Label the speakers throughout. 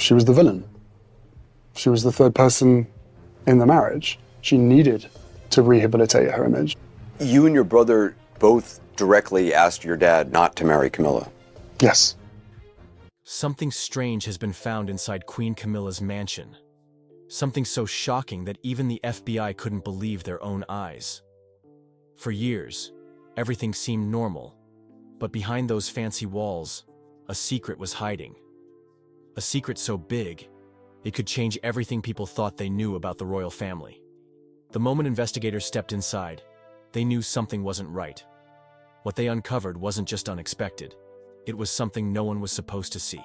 Speaker 1: She was the villain. She was the third person in the marriage. She needed to rehabilitate her image.
Speaker 2: You and your brother both directly asked your dad not to marry Camilla.
Speaker 1: Yes.
Speaker 3: Something strange has been found inside Queen Camilla's mansion. Something so shocking that even the FBI couldn't believe their own eyes. For years, everything seemed normal, but behind those fancy walls, a secret was hiding. A secret so big, it could change everything people thought they knew about the royal family. The moment investigators stepped inside, they knew something wasn't right. What they uncovered wasn't just unexpected, it was something no one was supposed to see.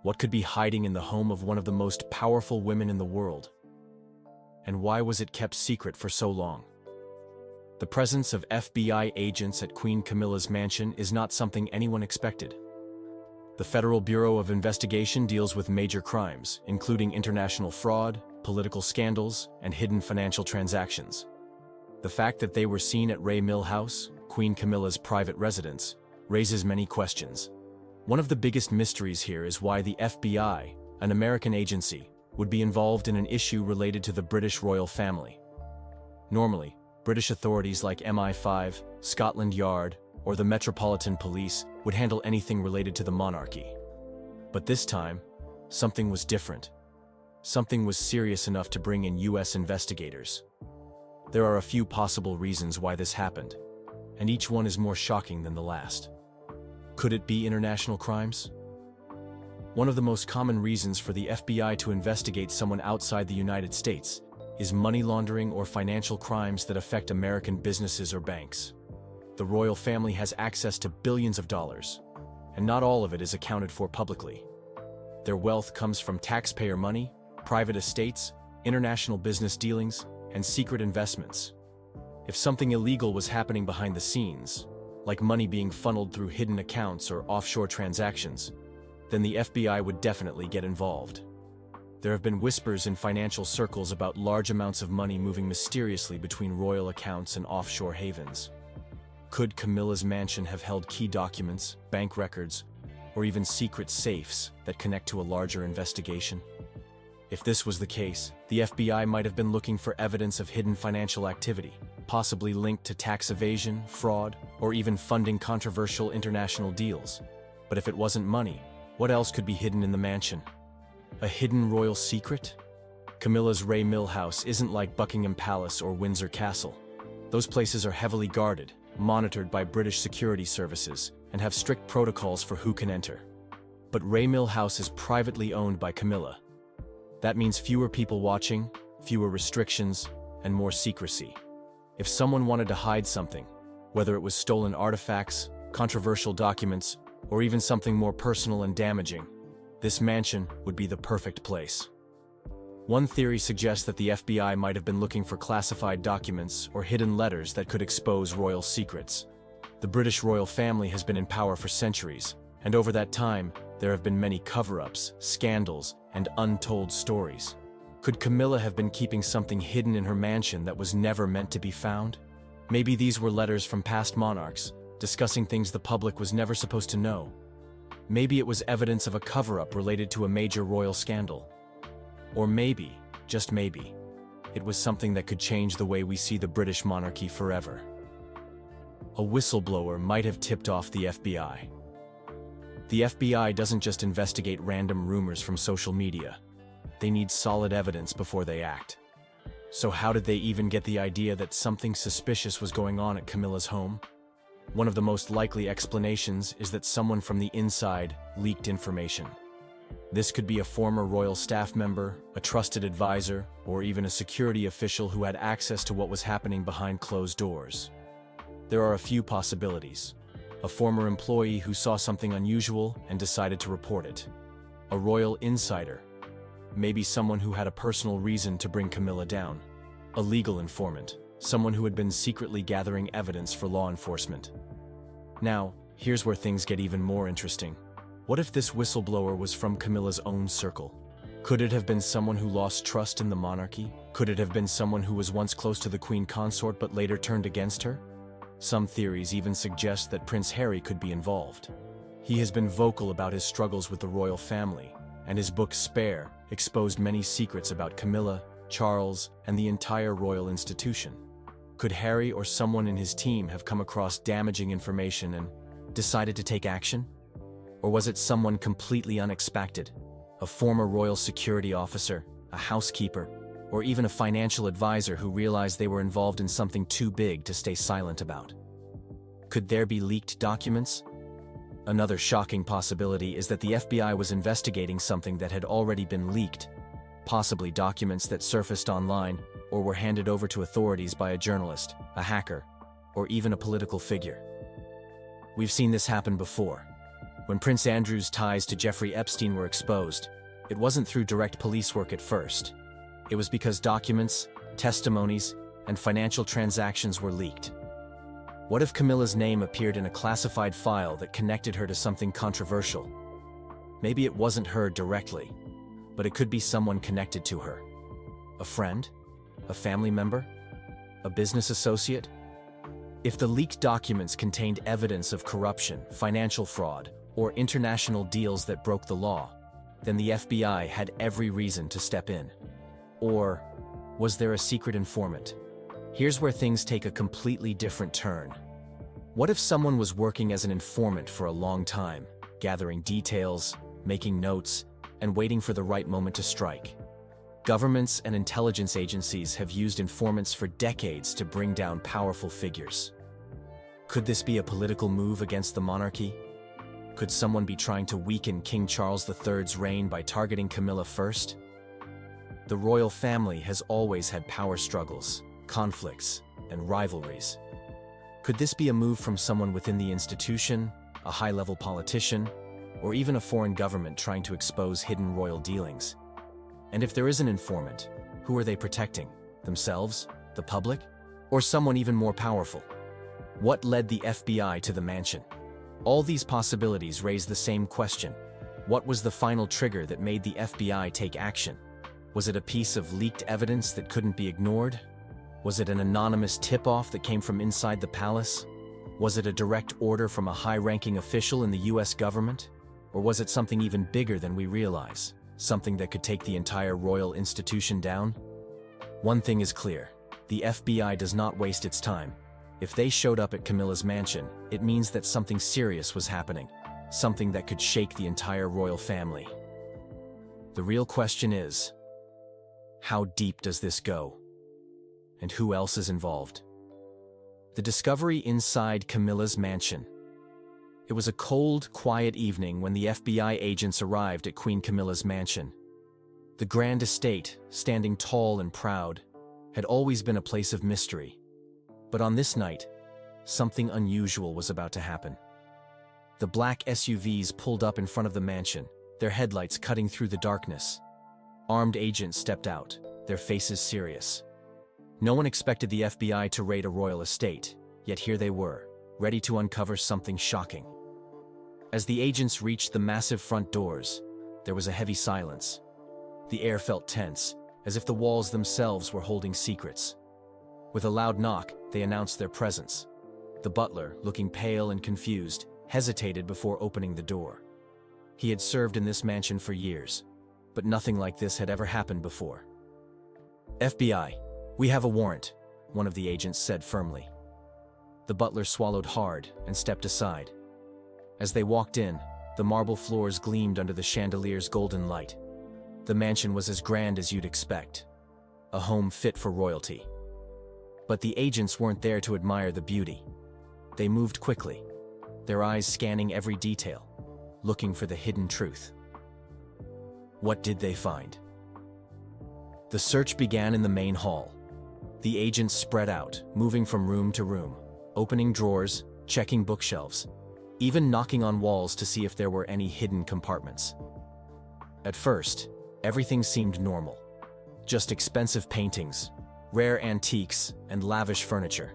Speaker 3: What could be hiding in the home of one of the most powerful women in the world? And why was it kept secret for so long? The presence of FBI agents at Queen Camilla's mansion is not something anyone expected. The Federal Bureau of Investigation deals with major crimes, including international fraud, political scandals, and hidden financial transactions. The fact that they were seen at Ray Mill House, Queen Camilla's private residence, raises many questions. One of the biggest mysteries here is why the FBI, an American agency, would be involved in an issue related to the British royal family. Normally, British authorities like MI5, Scotland Yard, or the Metropolitan Police would handle anything related to the monarchy. But this time, something was different. Something was serious enough to bring in US investigators. There are a few possible reasons why this happened, and each one is more shocking than the last. Could it be international crimes? One of the most common reasons for the FBI to investigate someone outside the United States is money laundering or financial crimes that affect American businesses or banks. The royal family has access to billions of dollars, and not all of it is accounted for publicly. Their wealth comes from taxpayer money, private estates, international business dealings, and secret investments. If something illegal was happening behind the scenes, like money being funneled through hidden accounts or offshore transactions, then the FBI would definitely get involved. There have been whispers in financial circles about large amounts of money moving mysteriously between royal accounts and offshore havens. Could Camilla's mansion have held key documents, bank records, or even secret safes that connect to a larger investigation? If this was the case, the FBI might have been looking for evidence of hidden financial activity, possibly linked to tax evasion, fraud, or even funding controversial international deals. But if it wasn't money, what else could be hidden in the mansion? A hidden royal secret? Camilla's Ray Mill House isn't like Buckingham Palace or Windsor Castle. Those places are heavily guarded, monitored by British security services, and have strict protocols for who can enter. But Ray Mill House is privately owned by Camilla. That means fewer people watching, fewer restrictions, and more secrecy. If someone wanted to hide something, whether it was stolen artifacts, controversial documents, or even something more personal and damaging, this mansion would be the perfect place. One theory suggests that the FBI might have been looking for classified documents or hidden letters that could expose royal secrets. The British royal family has been in power for centuries, and over that time, there have been many cover-ups, scandals, and untold stories. Could Camilla have been keeping something hidden in her mansion that was never meant to be found? Maybe these were letters from past monarchs, discussing things the public was never supposed to know. Maybe it was evidence of a cover-up related to a major royal scandal. Or maybe, just maybe, it was something that could change the way we see the British monarchy forever. A whistleblower might have tipped off the FBI. The FBI doesn't just investigate random rumors from social media. They need solid evidence before they act. So how did they even get the idea that something suspicious was going on at Camilla's home? One of the most likely explanations is that someone from the inside leaked information. This could be a former royal staff member, a trusted advisor, or even a security official who had access to what was happening behind closed doors. There are a few possibilities. A former employee who saw something unusual and decided to report it. A royal insider. Maybe someone who had a personal reason to bring Camilla down. A legal informant. Someone who had been secretly gathering evidence for law enforcement. Now, here's where things get even more interesting. What if this whistleblower was from Camilla's own circle? Could it have been someone who lost trust in the monarchy? Could it have been someone who was once close to the Queen Consort but later turned against her? Some theories even suggest that Prince Harry could be involved. He has been vocal about his struggles with the royal family, and his book Spare exposed many secrets about Camilla, Charles, and the entire royal institution. Could Harry or someone in his team have come across damaging information and decided to take action? Or was it someone completely unexpected? A former royal security officer, a housekeeper, or even a financial advisor who realized they were involved in something too big to stay silent about? Could there be leaked documents? Another shocking possibility is that the FBI was investigating something that had already been leaked, possibly documents that surfaced online or were handed over to authorities by a journalist, a hacker, or even a political figure. We've seen this happen before. When Prince Andrew's ties to Jeffrey Epstein were exposed, it wasn't through direct police work at first. It was because documents, testimonies, and financial transactions were leaked. What if Camilla's name appeared in a classified file that connected her to something controversial? Maybe it wasn't her directly, but it could be someone connected to her. A friend? A family member? A business associate? If the leaked documents contained evidence of corruption, financial fraud, or international deals that broke the law, then the FBI had every reason to step in. Or was there a secret informant? Here's where things take a completely different turn. What if someone was working as an informant for a long time, gathering details, making notes, and waiting for the right moment to strike? Governments and intelligence agencies have used informants for decades to bring down powerful figures. Could this be a political move against the monarchy? Could someone be trying to weaken King Charles III's reign by targeting Camilla first? The royal family has always had power struggles, conflicts, and rivalries. Could this be a move from someone within the institution, a high-level politician, or even a foreign government trying to expose hidden royal dealings? And if there is an informant, who are they protecting? Themselves? The public? Or someone even more powerful? What led the FBI to the mansion? All these possibilities raise the same question. What was the final trigger that made the FBI take action? Was it a piece of leaked evidence that couldn't be ignored? Was it an anonymous tip-off that came from inside the palace? Was it a direct order from a high-ranking official in the US government? Or was it something even bigger than we realize? Something that could take the entire royal institution down? One thing is clear. The FBI does not waste its time. If they showed up at Camilla's mansion, it means that something serious was happening. Something that could shake the entire royal family. The real question is, how deep does this go? And who else is involved? The discovery inside Camilla's mansion. It was a cold, quiet evening when the FBI agents arrived at Queen Camilla's mansion. The grand estate, standing tall and proud, had always been a place of mystery. But on this night, something unusual was about to happen. The black SUVs pulled up in front of the mansion, their headlights cutting through the darkness. Armed agents stepped out, their faces serious. No one expected the FBI to raid a royal estate, yet here they were, ready to uncover something shocking. As the agents reached the massive front doors, there was a heavy silence. The air felt tense, as if the walls themselves were holding secrets. With a loud knock, they announced their presence. The butler, looking pale and confused, hesitated before opening the door. He had served in this mansion for years, but nothing like this had ever happened before. FBI, we have a warrant, one of the agents said firmly. The butler swallowed hard and stepped aside. As they walked in, the marble floors gleamed under the chandelier's golden light. The mansion was as grand as you'd expect, a home fit for royalty. But the agents weren't there to admire the beauty. They moved quickly, their eyes scanning every detail, looking for the hidden truth. What did they find? The search began in the main hall. The agents spread out, moving from room to room, opening drawers, checking bookshelves, even knocking on walls to see if there were any hidden compartments. At first, everything seemed normal. Just expensive paintings, rare antiques, and lavish furniture.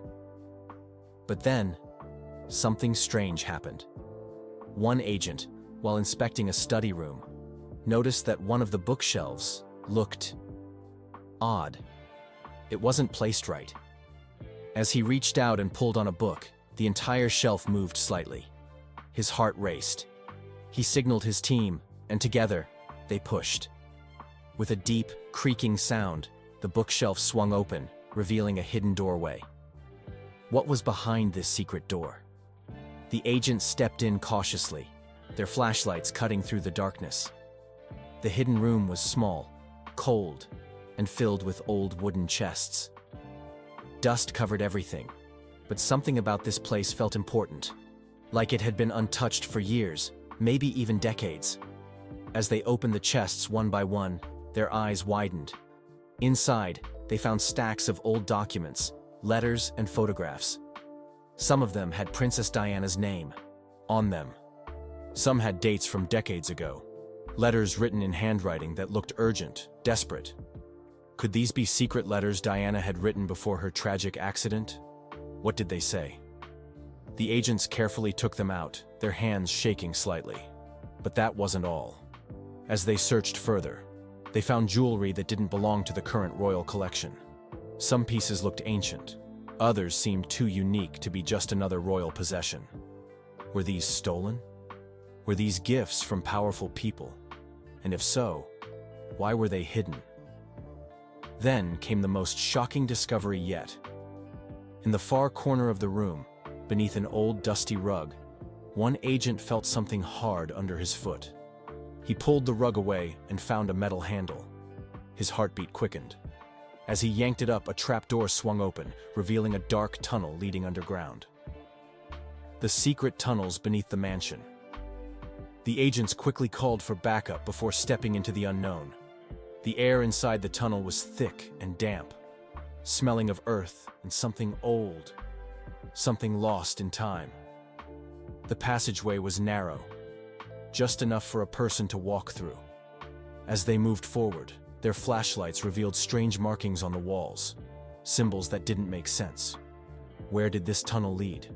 Speaker 3: But then, something strange happened. One agent, while inspecting a study room, noticed that one of the bookshelves looked odd. It wasn't placed right. As he reached out and pulled on a book, the entire shelf moved slightly. His heart raced. He signaled his team, and together, They pushed. With a deep, creaking sound, the bookshelf swung open, revealing a hidden doorway. What was behind this secret door? The agents stepped in cautiously, their flashlights cutting through the darkness. The hidden room was small, cold, and filled with old wooden chests. Dust covered everything, but something about this place felt important, like it had been untouched for years, maybe even decades. As they opened the chests one by one, their eyes widened. Inside, they found stacks of old documents, letters, and photographs. Some of them had Princess Diana's name on them. Some had dates from decades ago, letters written in handwriting that looked urgent, desperate. Could these be secret letters Diana had written before her tragic accident? What did they say? The agents carefully took them out, their hands shaking slightly. But that wasn't all. As they searched further, they found jewelry that didn't belong to the current royal collection. Some pieces looked ancient. Others seemed too unique to be just another royal possession. Were these stolen? Were these gifts from powerful people? And if so, why were they hidden? Then came the most shocking discovery yet. In the far corner of the room, beneath an old dusty rug, one agent felt something hard under his foot. He pulled the rug away and found a metal handle. His heartbeat quickened. As he yanked it up, a trapdoor swung open, revealing a dark tunnel leading underground. The secret tunnels beneath the mansion. The agents quickly called for backup before stepping into the unknown. The air inside the tunnel was thick and damp, smelling of earth and something old, something lost in time. The passageway was narrow, just enough for a person to walk through. As they moved forward, their flashlights revealed strange markings on the walls, symbols that didn't make sense. Where did this tunnel lead?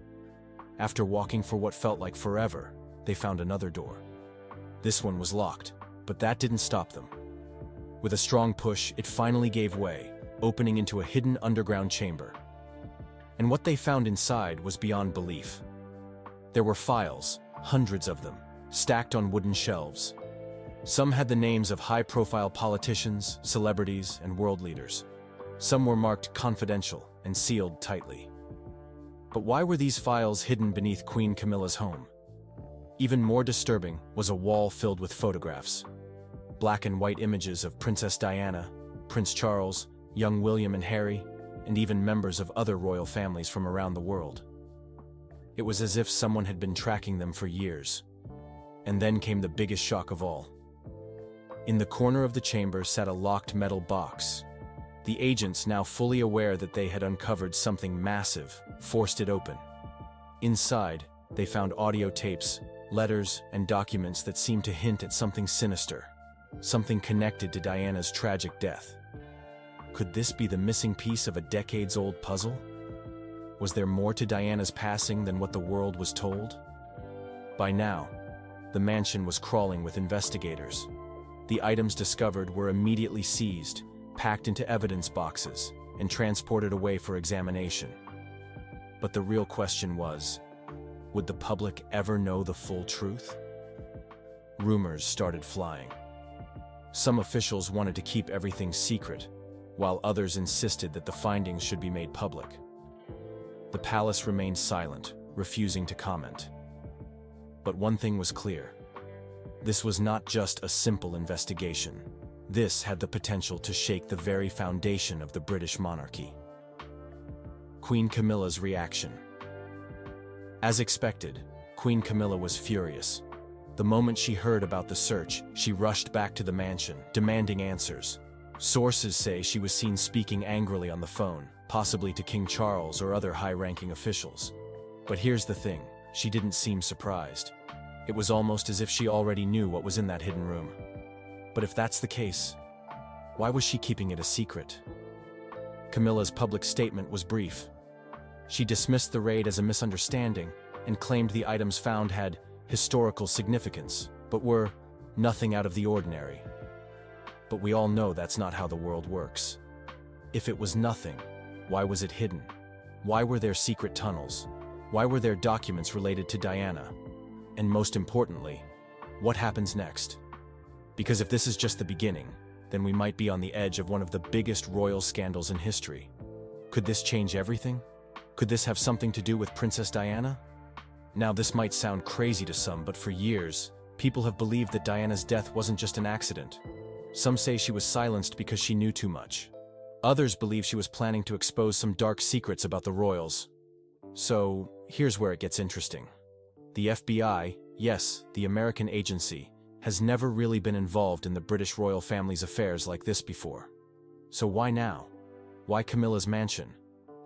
Speaker 3: After walking for what felt like forever, they found another door. This one was locked, but that didn't stop them. With a strong push, it finally gave way, opening into a hidden underground chamber. And what they found inside was beyond belief. There were files, hundreds of them, stacked on wooden shelves. Some had the names of high-profile politicians, celebrities, and world leaders. Some were marked confidential and sealed tightly. But why were these files hidden beneath Queen Camilla's home? Even more disturbing was a wall filled with photographs. Black and white images of Princess Diana, Prince Charles, young William and Harry, and even members of other royal families from around the world. It was as if someone had been tracking them for years. And then came the biggest shock of all. In the corner of the chamber sat a locked metal box. The agents, now fully aware that they had uncovered something massive, forced it open. Inside, they found audio tapes, letters, and documents that seemed to hint at something sinister, something connected to Diana's tragic death. Could this be the missing piece of a decades-old puzzle? Was there more to Diana's passing than what the world was told? By now, the mansion was crawling with investigators. The items discovered were immediately seized, packed into evidence boxes, and transported away for examination. But the real question was, would the public ever know the full truth? Rumors started flying. Some officials wanted to keep everything secret, while others insisted that the findings should be made public. The palace remained silent, refusing to comment. But one thing was clear. This was not just a simple investigation. This had the potential to shake the very foundation of the British monarchy. Queen Camilla's reaction. As expected, Queen Camilla was furious. The moment she heard about the search, she rushed back to the mansion, demanding answers. Sources say she was seen speaking angrily on the phone, possibly to King Charles or other high-ranking officials. But here's the thing, she didn't seem surprised. It was almost as if she already knew what was in that hidden room. But if that's the case, why was she keeping it a secret? Camilla's public statement was brief. She dismissed the raid as a misunderstanding and claimed the items found had historical significance, but were nothing out of the ordinary. But we all know that's not how the world works. If it was nothing, why was it hidden? Why were there secret tunnels? Why were there documents related to Diana? And most importantly, what happens next? Because if this is just the beginning, then we might be on the edge of one of the biggest royal scandals in history. Could this change everything? Could this have something to do with Princess Diana? Now, this might sound crazy to some, but for years, people have believed that Diana's death wasn't just an accident. Some say she was silenced because she knew too much. Others believe she was planning to expose some dark secrets about the royals. So, here's where it gets interesting. The FBI, yes, the American agency, has never really been involved in the British royal family's affairs like this before. So why now? Why Camilla's mansion?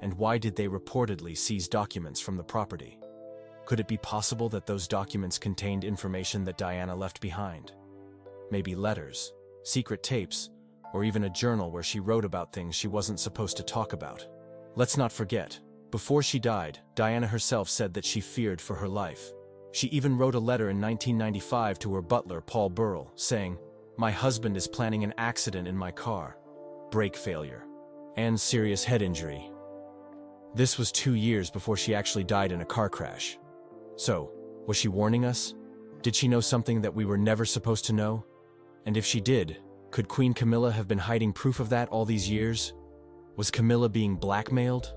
Speaker 3: And why did they reportedly seize documents from the property? Could it be possible that those documents contained information that Diana left behind? Maybe letters, secret tapes, or even a journal where she wrote about things she wasn't supposed to talk about. Let's not forget, before she died, Diana herself said that she feared for her life. She even wrote a letter in 1995 to her butler, Paul Burrell, saying, "My husband is planning an accident in my car, brake failure, and serious head injury." This was 2 years before she actually died in a car crash. So, was she warning us? Did she know something that we were never supposed to know? And if she did, could Queen Camilla have been hiding proof of that all these years? Was Camilla being blackmailed?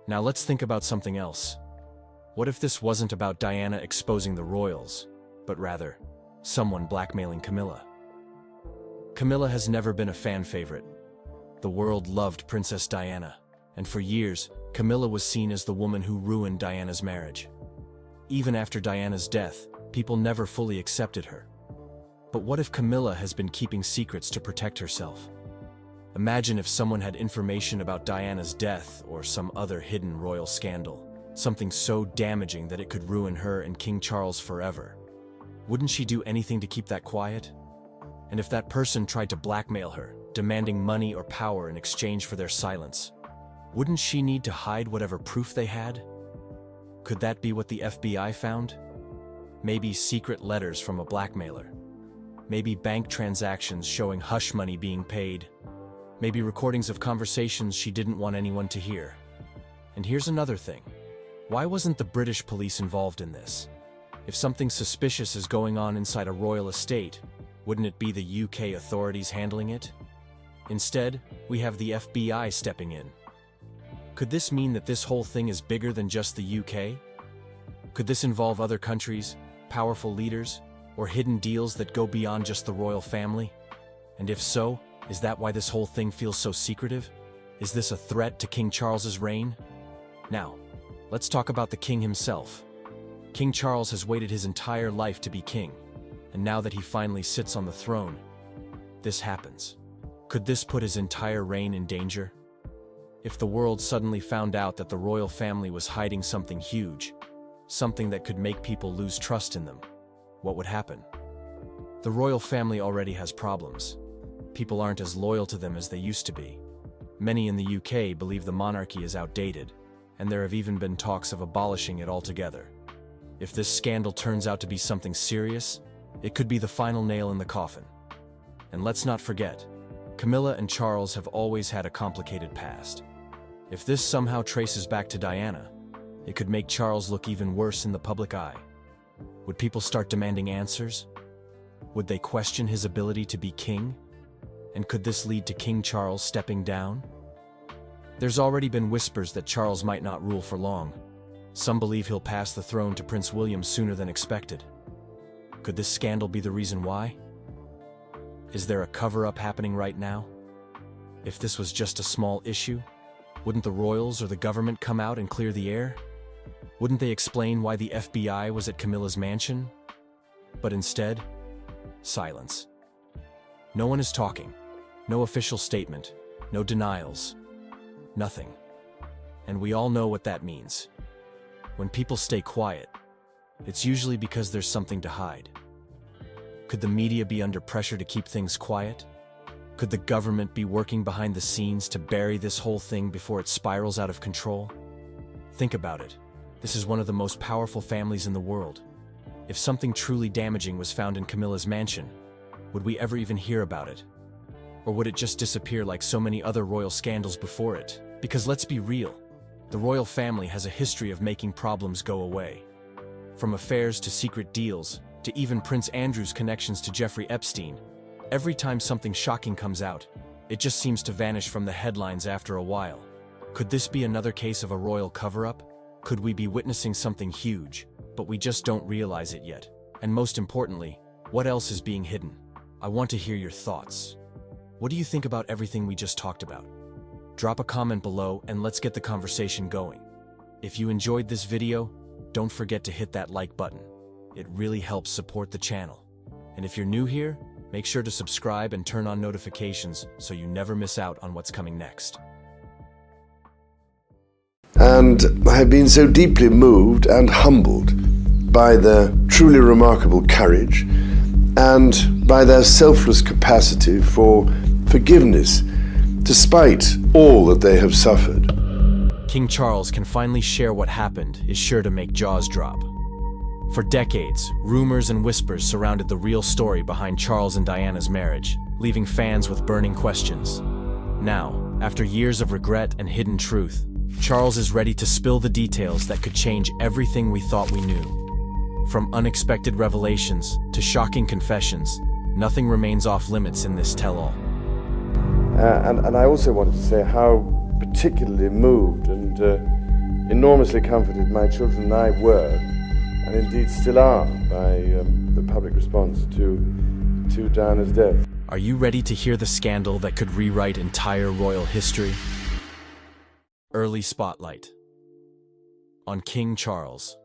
Speaker 3: Now let's think about something else. What if this wasn't about Diana exposing the royals, but rather, someone blackmailing Camilla? Camilla has never been a fan favorite. The world loved Princess Diana, and for years, Camilla was seen as the woman who ruined Diana's marriage. Even after Diana's death, people never fully accepted her. But what if Camilla has been keeping secrets to protect herself? Imagine if someone had information about Diana's death or some other hidden royal scandal. Something so damaging that it could ruin her and King Charles forever. Wouldn't she do anything to keep that quiet? And if that person tried to blackmail her, demanding money or power in exchange for their silence, wouldn't she need to hide whatever proof they had? Could that be what the FBI found? Maybe secret letters from a blackmailer. Maybe bank transactions showing hush money being paid. Maybe recordings of conversations she didn't want anyone to hear. And here's another thing. Why wasn't the British police involved in this? If something suspicious is going on inside a royal estate, wouldn't it be the UK authorities handling it? Instead, we have the FBI stepping in. Could this mean that this whole thing is bigger than just the UK? Could this involve other countries, powerful leaders, or hidden deals that go beyond just the royal family? And if so, is that why this whole thing feels so secretive? Is this a threat to King Charles's reign? Now, let's talk about the king himself. King Charles has waited his entire life to be king, and now that he finally sits on the throne, this happens. Could this put his entire reign in danger? If the world suddenly found out that the royal family was hiding something huge, something that could make people lose trust in them, what would happen? The royal family already has problems. People aren't as loyal to them as they used to be. Many in the UK believe the monarchy is outdated, and there have even been talks of abolishing it altogether. If this scandal turns out to be something serious, it could be the final nail in the coffin. And let's not forget, Camilla and Charles have always had a complicated past. If this somehow traces back to Diana, it could make Charles look even worse in the public eye. Would people start demanding answers? Would they question his ability to be king? And could this lead to King Charles stepping down? There's already been whispers that Charles might not rule for long. Some believe he'll pass the throne to Prince William sooner than expected. Could this scandal be the reason why? Is there a cover-up happening right now? If this was just a small issue, wouldn't the royals or the government come out and clear the air? Wouldn't they explain why the FBI was at Camilla's mansion? But instead, silence. No one is talking. No official statement. No denials. Nothing. And we all know what that means. When people stay quiet, it's usually because there's something to hide. Could the media be under pressure to keep things quiet? Could the government be working behind the scenes to bury this whole thing before it spirals out of control? Think about it. This is one of the most powerful families in the world. If something truly damaging was found in Camilla's mansion, would we ever even hear about it? Or would it just disappear like so many other royal scandals before it? Because let's be real, the royal family has a history of making problems go away. From affairs to secret deals, to even Prince Andrew's connections to Jeffrey Epstein. Every time something shocking comes out, it just seems to vanish from the headlines after a while. Could this be another case of a royal cover-up? Could we be witnessing something huge, but we just don't realize it yet? And most importantly, what else is being hidden? I want to hear your thoughts. What do you think about everything we just talked about? Drop a comment below and let's get the conversation going. If you enjoyed this video, don't forget to hit that like button. It really helps support the channel. And if you're new here, make sure to subscribe and turn on notifications so you never miss out on what's coming next.
Speaker 4: And I have been so deeply moved and humbled by their truly remarkable courage and by their selfless capacity for forgiveness, despite all that they have suffered.
Speaker 3: King Charles can finally share what happened is sure to make jaws drop. For decades, rumors and whispers surrounded the real story behind Charles and Diana's marriage, leaving fans with burning questions. Now, after years of regret and hidden truth, Charles is ready to spill the details that could change everything we thought we knew. From unexpected revelations to shocking confessions, nothing remains off limits in this tell-all.
Speaker 4: And I also wanted to say how particularly moved and enormously comforted my children and I were, and indeed still are, by the public response to Diana's death.
Speaker 3: Are you ready to hear the scandal that could rewrite entire royal history? Early spotlight on King Charles.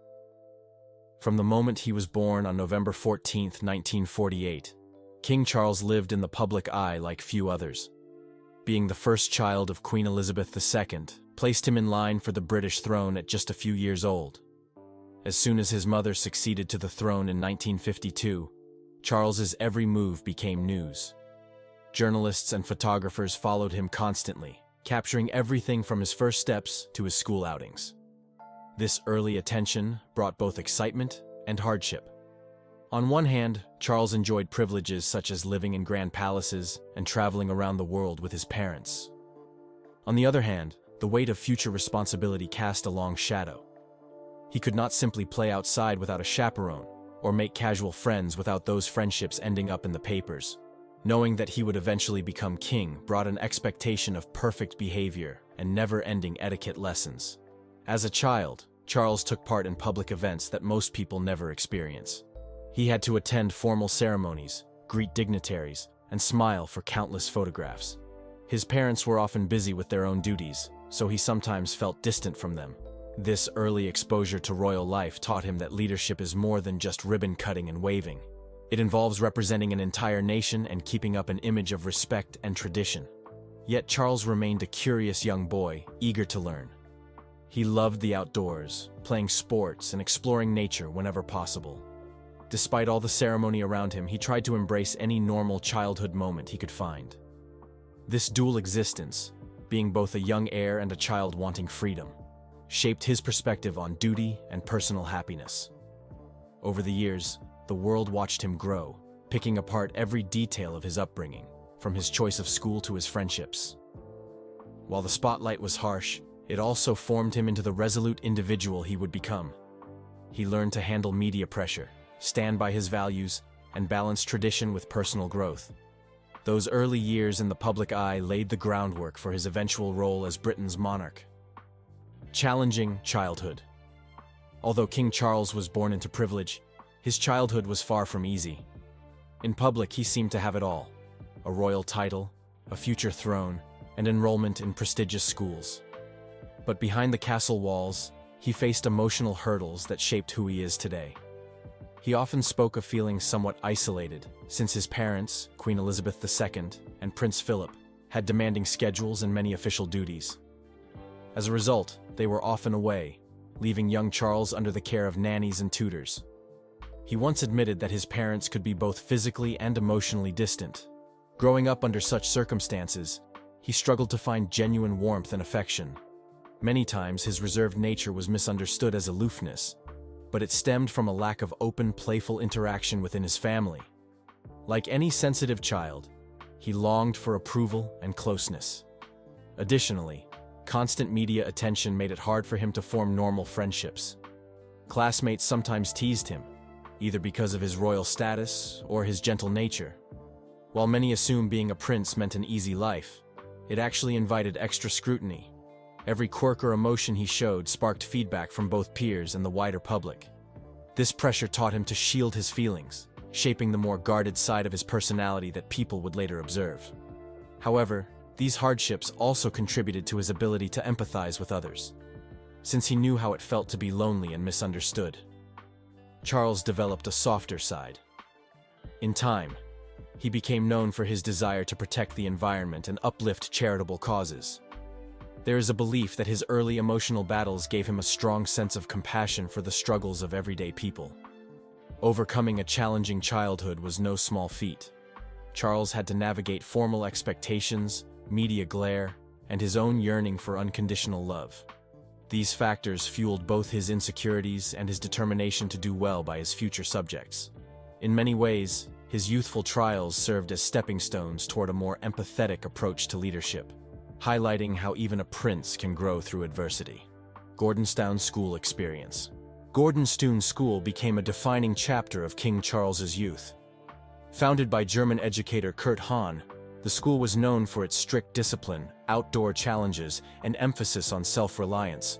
Speaker 3: From the moment he was born on November 14, 1948, King Charles lived in the public eye like few others. Being the first child of Queen Elizabeth II placed him in line for the British throne at just a few years old. As soon as his mother succeeded to the throne in 1952, Charles's every move became news. Journalists and photographers followed him constantly, capturing everything from his first steps to his school outings. This early attention brought both excitement and hardship. On one hand, Charles enjoyed privileges such as living in grand palaces and traveling around the world with his parents. On the other hand, the weight of future responsibility cast a long shadow. He could not simply play outside without a chaperone, or make casual friends without those friendships ending up in the papers. Knowing that he would eventually become king brought an expectation of perfect behavior and never-ending etiquette lessons. As a child, Charles took part in public events that most people never experience. He had to attend formal ceremonies, greet dignitaries, and smile for countless photographs. His parents were often busy with their own duties, so he sometimes felt distant from them. This early exposure to royal life taught him that leadership is more than just ribbon cutting and waving. It involves representing an entire nation and keeping up an image of respect and tradition. Yet Charles remained a curious young boy, eager to learn. He loved the outdoors, playing sports and exploring nature whenever possible. Despite all the ceremony around him, he tried to embrace any normal childhood moment he could find. This dual existence, being both a young heir and a child wanting freedom, shaped his perspective on duty and personal happiness. Over the years, the world watched him grow, picking apart every detail of his upbringing, from his choice of school to his friendships. While the spotlight was harsh, it also formed him into the resolute individual he would become. He learned to handle media pressure, stand by his values, and balance tradition with personal growth. Those early years in the public eye laid the groundwork for his eventual role as Britain's monarch. Challenging childhood. Although King Charles was born into privilege, his childhood was far from easy. In public, he seemed to have it all: a royal title, a future throne, and enrollment in prestigious schools. But behind the castle walls, he faced emotional hurdles that shaped who he is today. He often spoke of feeling somewhat isolated, since his parents, Queen Elizabeth II and Prince Philip, had demanding schedules and many official duties. As a result, they were often away, leaving young Charles under the care of nannies and tutors. He once admitted that his parents could be both physically and emotionally distant. Growing up under such circumstances, he struggled to find genuine warmth and affection. Many times his reserved nature was misunderstood as aloofness, but it stemmed from a lack of open, playful interaction within his family. Like any sensitive child, he longed for approval and closeness. Additionally, constant media attention made it hard for him to form normal friendships. Classmates sometimes teased him, either because of his royal status or his gentle nature. While many assume being a prince meant an easy life, it actually invited extra scrutiny. Every quirk or emotion he showed sparked feedback from both peers and the wider public. This pressure taught him to shield his feelings, shaping the more guarded side of his personality that people would later observe. However, these hardships also contributed to his ability to empathize with others, since he knew how it felt to be lonely and misunderstood. Charles developed a softer side. In time, he became known for his desire to protect the environment and uplift charitable causes. There is a belief that his early emotional battles gave him a strong sense of compassion for the struggles of everyday people. Overcoming a challenging childhood was no small feat. Charles had to navigate formal expectations, media glare, and his own yearning for unconditional love. These factors fueled both his insecurities and his determination to do well by his future subjects. In many ways, his youthful trials served as stepping stones toward a more empathetic approach to leadership, highlighting how even a prince can grow through adversity. Gordonstoun School experience. Gordonstoun School became a defining chapter of King Charles's youth. Founded by German educator Kurt Hahn, the school was known for its strict discipline, outdoor challenges, and emphasis on self-reliance.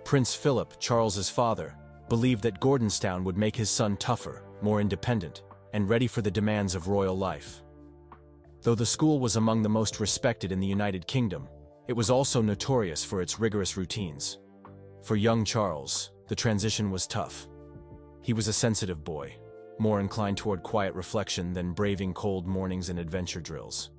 Speaker 3: Prince Philip, Charles's father, believed that Gordonstoun would make his son tougher, more independent, and ready for the demands of royal life. Though the school was among the most respected in the United Kingdom, it was also notorious for its rigorous routines. For young Charles, the transition was tough. He was a sensitive boy, more inclined toward quiet reflection than braving cold mornings and adventure drills.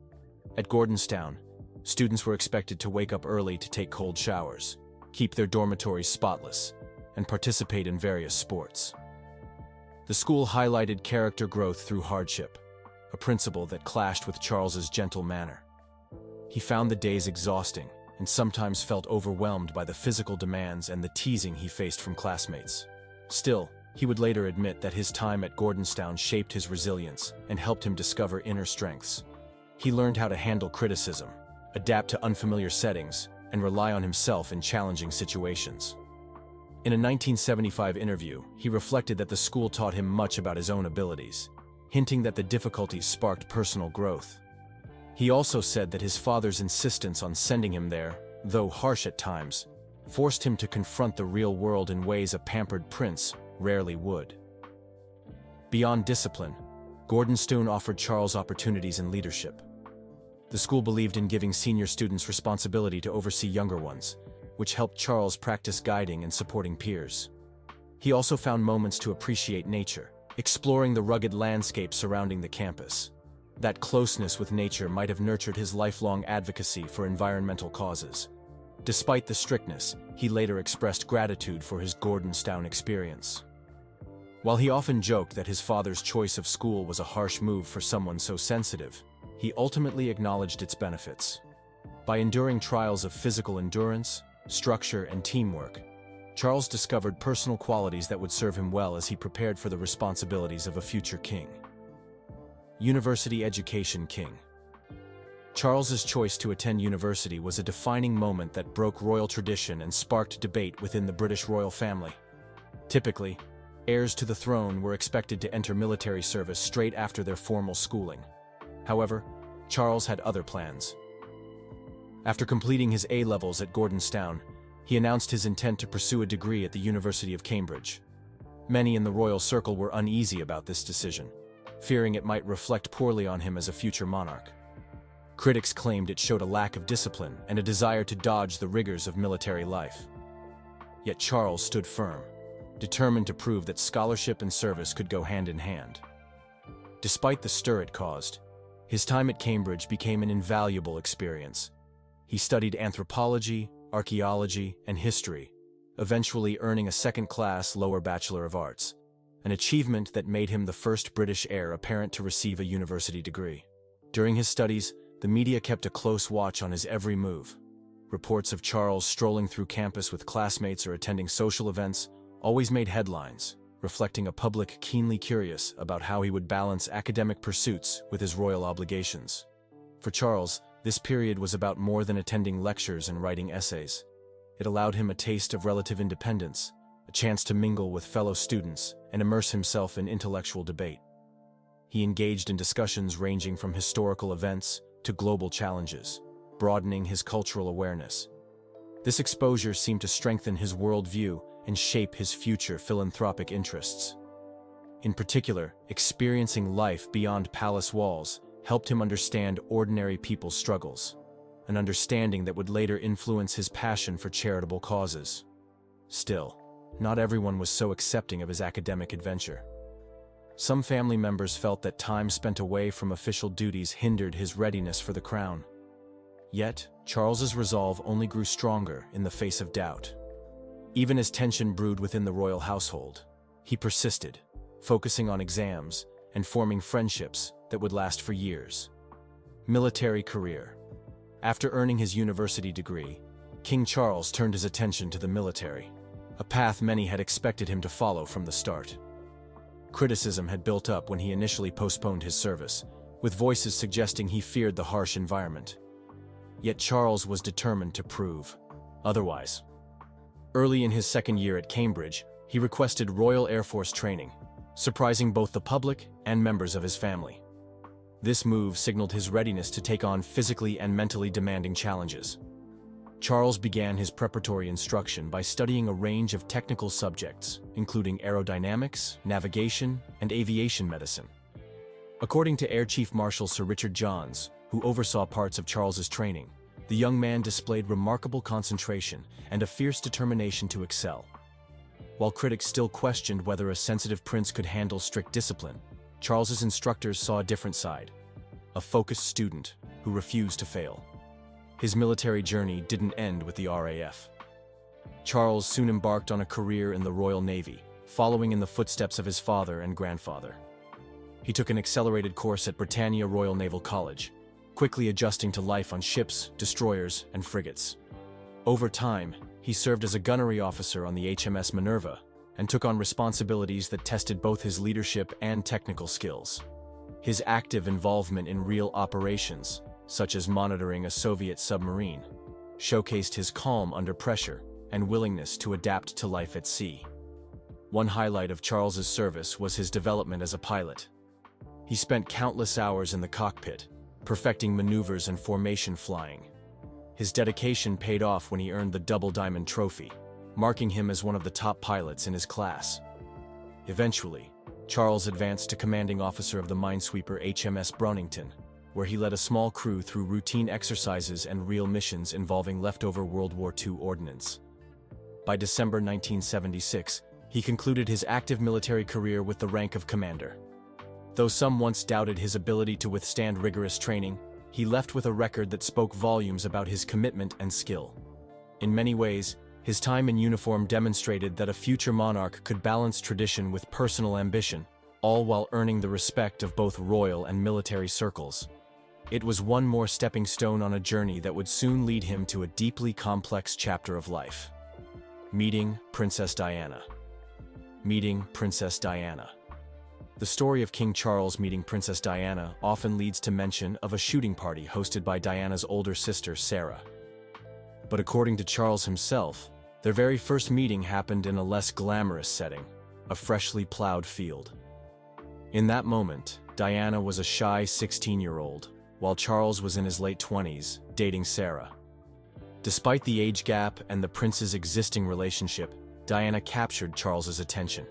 Speaker 3: At Gordonstoun, students were expected to wake up early to take cold showers, keep their dormitories spotless, and participate in various sports. The school highlighted character growth through hardship, a principle that clashed with Charles's gentle manner. He found the days exhausting and sometimes felt overwhelmed by the physical demands and the teasing he faced from classmates. Still, he would later admit that his time at Gordonstoun shaped his resilience and helped him discover inner strengths. He learned how to handle criticism, adapt to unfamiliar settings, and rely on himself in challenging situations. In a 1975 interview, he reflected that the school taught him much about his own abilities, hinting that the difficulties sparked personal growth. He also said that his father's insistence on sending him there, though harsh at times, forced him to confront the real world in ways a pampered prince rarely would. Beyond discipline, Gordonstoun offered Charles opportunities in leadership. The school believed in giving senior students responsibility to oversee younger ones, which helped Charles practice guiding and supporting peers. He also found moments to appreciate nature, exploring the rugged landscape surrounding the campus. That closeness with nature might have nurtured his lifelong advocacy for environmental causes. Despite the strictness, he later expressed gratitude for his Gordonstoun experience. While he often joked that his father's choice of school was a harsh move for someone so sensitive, he ultimately acknowledged its benefits. By enduring trials of physical endurance, structure, and teamwork, Charles discovered personal qualities that would serve him well as he prepared for the responsibilities of a future king. University education king. Charles's choice to attend university was a defining moment that broke royal tradition and sparked debate within the British royal family. Typically, heirs to the throne were expected to enter military service straight after their formal schooling. However, Charles had other plans. After completing his A-levels at Gordonstoun, he announced his intent to pursue a degree at the University of Cambridge. Many in the royal circle were uneasy about this decision, fearing it might reflect poorly on him as a future monarch. Critics claimed it showed a lack of discipline and a desire to dodge the rigors of military life. Yet Charles stood firm, determined to prove that scholarship and service could go hand in hand. Despite the stir it caused, his time at Cambridge became an invaluable experience. He studied anthropology, archaeology, and history, eventually earning a second-class lower Bachelor of Arts, an achievement that made him the first British heir apparent to receive a university degree. During his studies, the media kept a close watch on his every move. Reports of Charles strolling through campus with classmates or attending social events always made headlines, reflecting a public keenly curious about how he would balance academic pursuits with his royal obligations. For Charles, this period was about more than attending lectures and writing essays. It allowed him a taste of relative independence, a chance to mingle with fellow students and immerse himself in intellectual debate. He engaged in discussions ranging from historical events to global challenges, broadening his cultural awareness. This exposure seemed to strengthen his worldview and shape his future philanthropic interests. In particular, experiencing life beyond palace walls helped him understand ordinary people's struggles, an understanding that would later influence his passion for charitable causes. Still, not everyone was so accepting of his academic adventure. Some family members felt that time spent away from official duties hindered his readiness for the crown. Yet, Charles's resolve only grew stronger in the face of doubt. Even as tension brewed within the royal household, he persisted, focusing on exams and forming friendships that would last for years. Military career. After earning his university degree, King Charles turned his attention to the military, a path many had expected him to follow from the start. Criticism had built up when he initially postponed his service, with voices suggesting he feared the harsh environment. Yet Charles was determined to prove otherwise. Early in his second year at Cambridge, he requested Royal Air Force training, surprising both the public and members of his family. This move signaled his readiness to take on physically and mentally demanding challenges. Charles began his preparatory instruction by studying a range of technical subjects, including aerodynamics, navigation, and aviation medicine. According to Air Chief Marshal Sir Richard Johns, who oversaw parts of Charles's training, the young man displayed remarkable concentration and a fierce determination to excel. While critics still questioned whether a sensitive prince could handle strict discipline, Charles's instructors saw a different side, a focused student who refused to fail. His military journey didn't end with the RAF. Charles soon embarked on a career in the Royal Navy, following in the footsteps of his father and grandfather. He took an accelerated course at Britannia Royal Naval College, quickly adjusting to life on ships, destroyers, and frigates. Over time, he served as a gunnery officer on the HMS Minerva and took on responsibilities that tested both his leadership and technical skills. His active involvement in real operations, such as monitoring a Soviet submarine, showcased his calm under pressure and willingness to adapt to life at sea. One highlight of Charles's service was his development as a pilot. He spent countless hours in the cockpit, perfecting maneuvers and formation flying. His dedication paid off when he earned the Double Diamond Trophy, marking him as one of the top pilots in his class. Eventually, Charles advanced to commanding officer of the minesweeper HMS Brownington, where he led a small crew through routine exercises and real missions involving leftover World War II ordnance. By December 1976, he concluded his active military career with the rank of commander. Though some once doubted his ability to withstand rigorous training, he left with a record that spoke volumes about his commitment and skill. In many ways, his time in uniform demonstrated that a future monarch could balance tradition with personal ambition, all while earning the respect of both royal and military circles. It was one more stepping stone on a journey that would soon lead him to a deeply complex chapter of life. Meeting Princess Diana. Meeting Princess Diana. The story of King Charles meeting Princess Diana often leads to mention of a shooting party hosted by Diana's older sister, Sarah. But according to Charles himself, their very first meeting happened in a less glamorous setting, a freshly plowed field. In that moment, Diana was a shy 16-year-old, while Charles was in his late 20s, dating Sarah. Despite the age gap and the prince's existing relationship, Diana captured Charles's attention.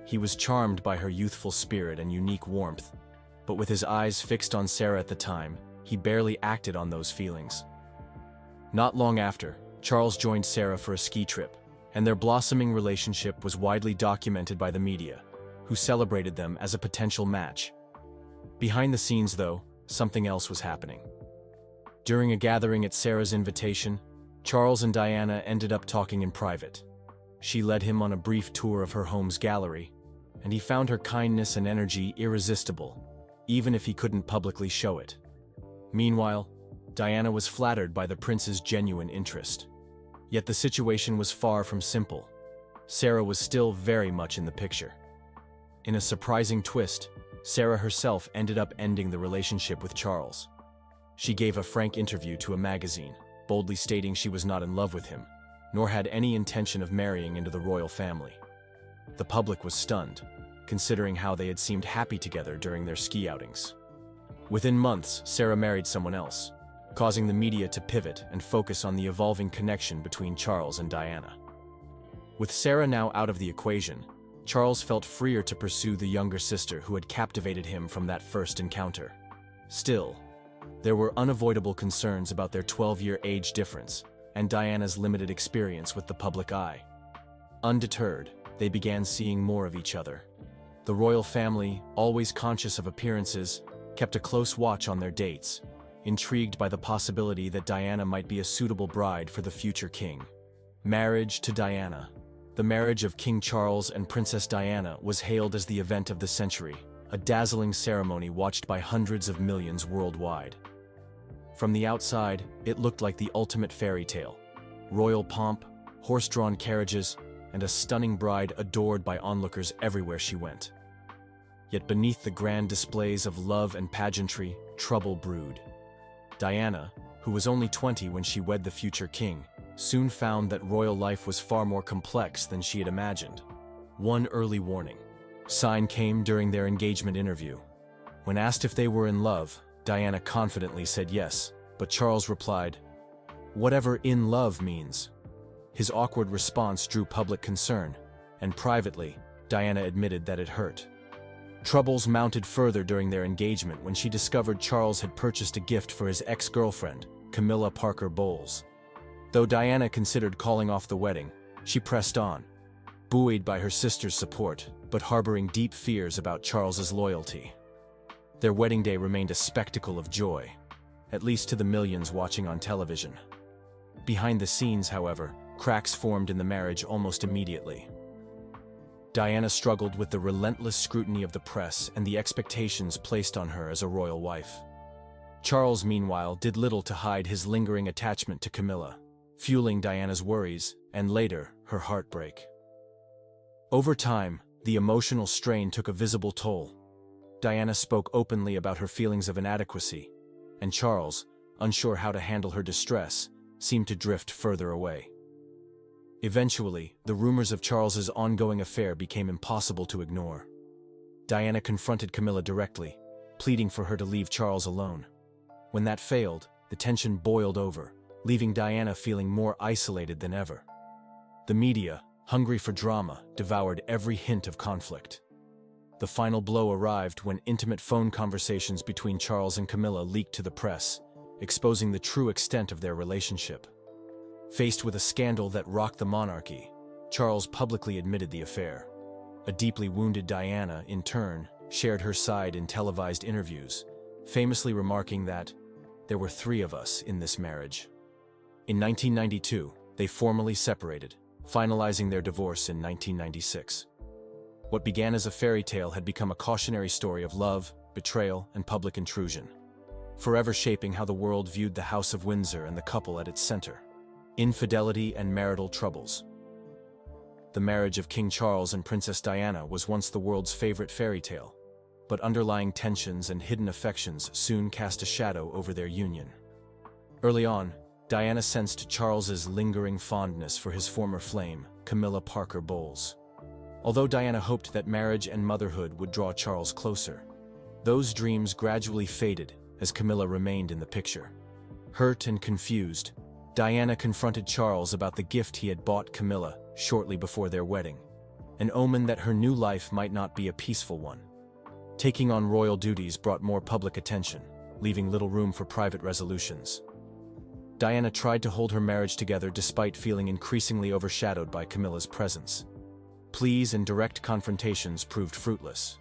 Speaker 3: He was charmed by her youthful spirit and unique warmth, but with his eyes fixed on Sarah at the time, he barely acted on those feelings. Not long after, Charles joined Sarah for a ski trip, and their blossoming relationship was widely documented by the media, who celebrated them as a potential match. Behind the scenes, though, something else was happening. During a gathering at Sarah's invitation, Charles and Diana ended up talking in private. She led him on a brief tour of her home's gallery, and he found her kindness and energy irresistible, even if he couldn't publicly show it. Meanwhile, Diana was flattered by the prince's genuine interest. Yet the situation was far from simple. Sarah was still very much in the picture. In a surprising twist, Sarah herself ended up ending the relationship with Charles. She gave a frank interview to a magazine, boldly stating she was not in love with him, nor had any intention of marrying into the royal family. The public was stunned, considering how they had seemed happy together during their ski outings. Within months, Sarah married someone else, causing the media to pivot and focus on the evolving connection between Charles and Diana. With Sarah now out of the equation, Charles felt freer to pursue the younger sister who had captivated him from that first encounter. Still, there were unavoidable concerns about their 12-year age difference and Diana's limited experience with the public eye. Undeterred, they began seeing more of each other. The royal family, always conscious of appearances, kept a close watch on their dates, intrigued by the possibility that Diana might be a suitable bride for the future king. Marriage to Diana. The marriage of King Charles and Princess Diana was hailed as the event of the century, a dazzling ceremony watched by hundreds of millions worldwide. From the outside, it looked like the ultimate fairy tale. Royal pomp, horse-drawn carriages, and a stunning bride adored by onlookers everywhere she went. Yet beneath the grand displays of love and pageantry, trouble brewed. Diana, who was only 20 when she wed the future king, soon found that royal life was far more complex than she had imagined. One early warning sign came during their engagement interview. When asked if they were in love, Diana confidently said yes, but Charles replied, "Whatever in love means." His awkward response drew public concern, and privately, Diana admitted that it hurt. Troubles mounted further during their engagement when she discovered Charles had purchased a gift for his ex-girlfriend, Camilla Parker Bowles. Though Diana considered calling off the wedding, she pressed on, buoyed by her sister's support, but harboring deep fears about Charles's loyalty. Their wedding day remained a spectacle of joy, at least to the millions watching on television. Behind the scenes, however, cracks formed in the marriage almost immediately. Diana struggled with the relentless scrutiny of the press and the expectations placed on her as a royal wife. Charles, meanwhile, did little to hide his lingering attachment to Camilla, fueling Diana's worries and later her heartbreak. Over time, the emotional strain took a visible toll. Diana spoke openly about her feelings of inadequacy, and Charles, unsure how to handle her distress, seemed to drift further away. Eventually, the rumors of Charles's ongoing affair became impossible to ignore. Diana confronted Camilla directly, pleading for her to leave Charles alone. When that failed, the tension boiled over, leaving Diana feeling more isolated than ever. The media, hungry for drama, devoured every hint of conflict. The final blow arrived when intimate phone conversations between Charles and Camilla leaked to the press, exposing the true extent of their relationship. Faced with a scandal that rocked the monarchy, Charles publicly admitted the affair. A deeply wounded Diana, in turn, shared her side in televised interviews, famously remarking that, "There were 3 of us in this marriage." In 1992, they formally separated, finalizing their divorce in 1996. What began as a fairy tale had become a cautionary story of love, betrayal, and public intrusion, forever shaping how the world viewed the House of Windsor and the couple at its center. Infidelity and marital troubles. The marriage of King Charles and Princess Diana was once the world's favorite fairy tale, but underlying tensions and hidden affections soon cast a shadow over their union. Early on, Diana sensed Charles's lingering fondness for his former flame, Camilla Parker Bowles. Although Diana hoped that marriage and motherhood would draw Charles closer, those dreams gradually faded as Camilla remained in the picture. Hurt and confused, Diana confronted Charles about the gift he had bought Camilla shortly before their wedding, an omen that her new life might not be a peaceful one. Taking on royal duties brought more public attention, leaving little room for private resolutions. Diana tried to hold her marriage together despite feeling increasingly overshadowed by Camilla's presence. Pleas and direct confrontations proved fruitless.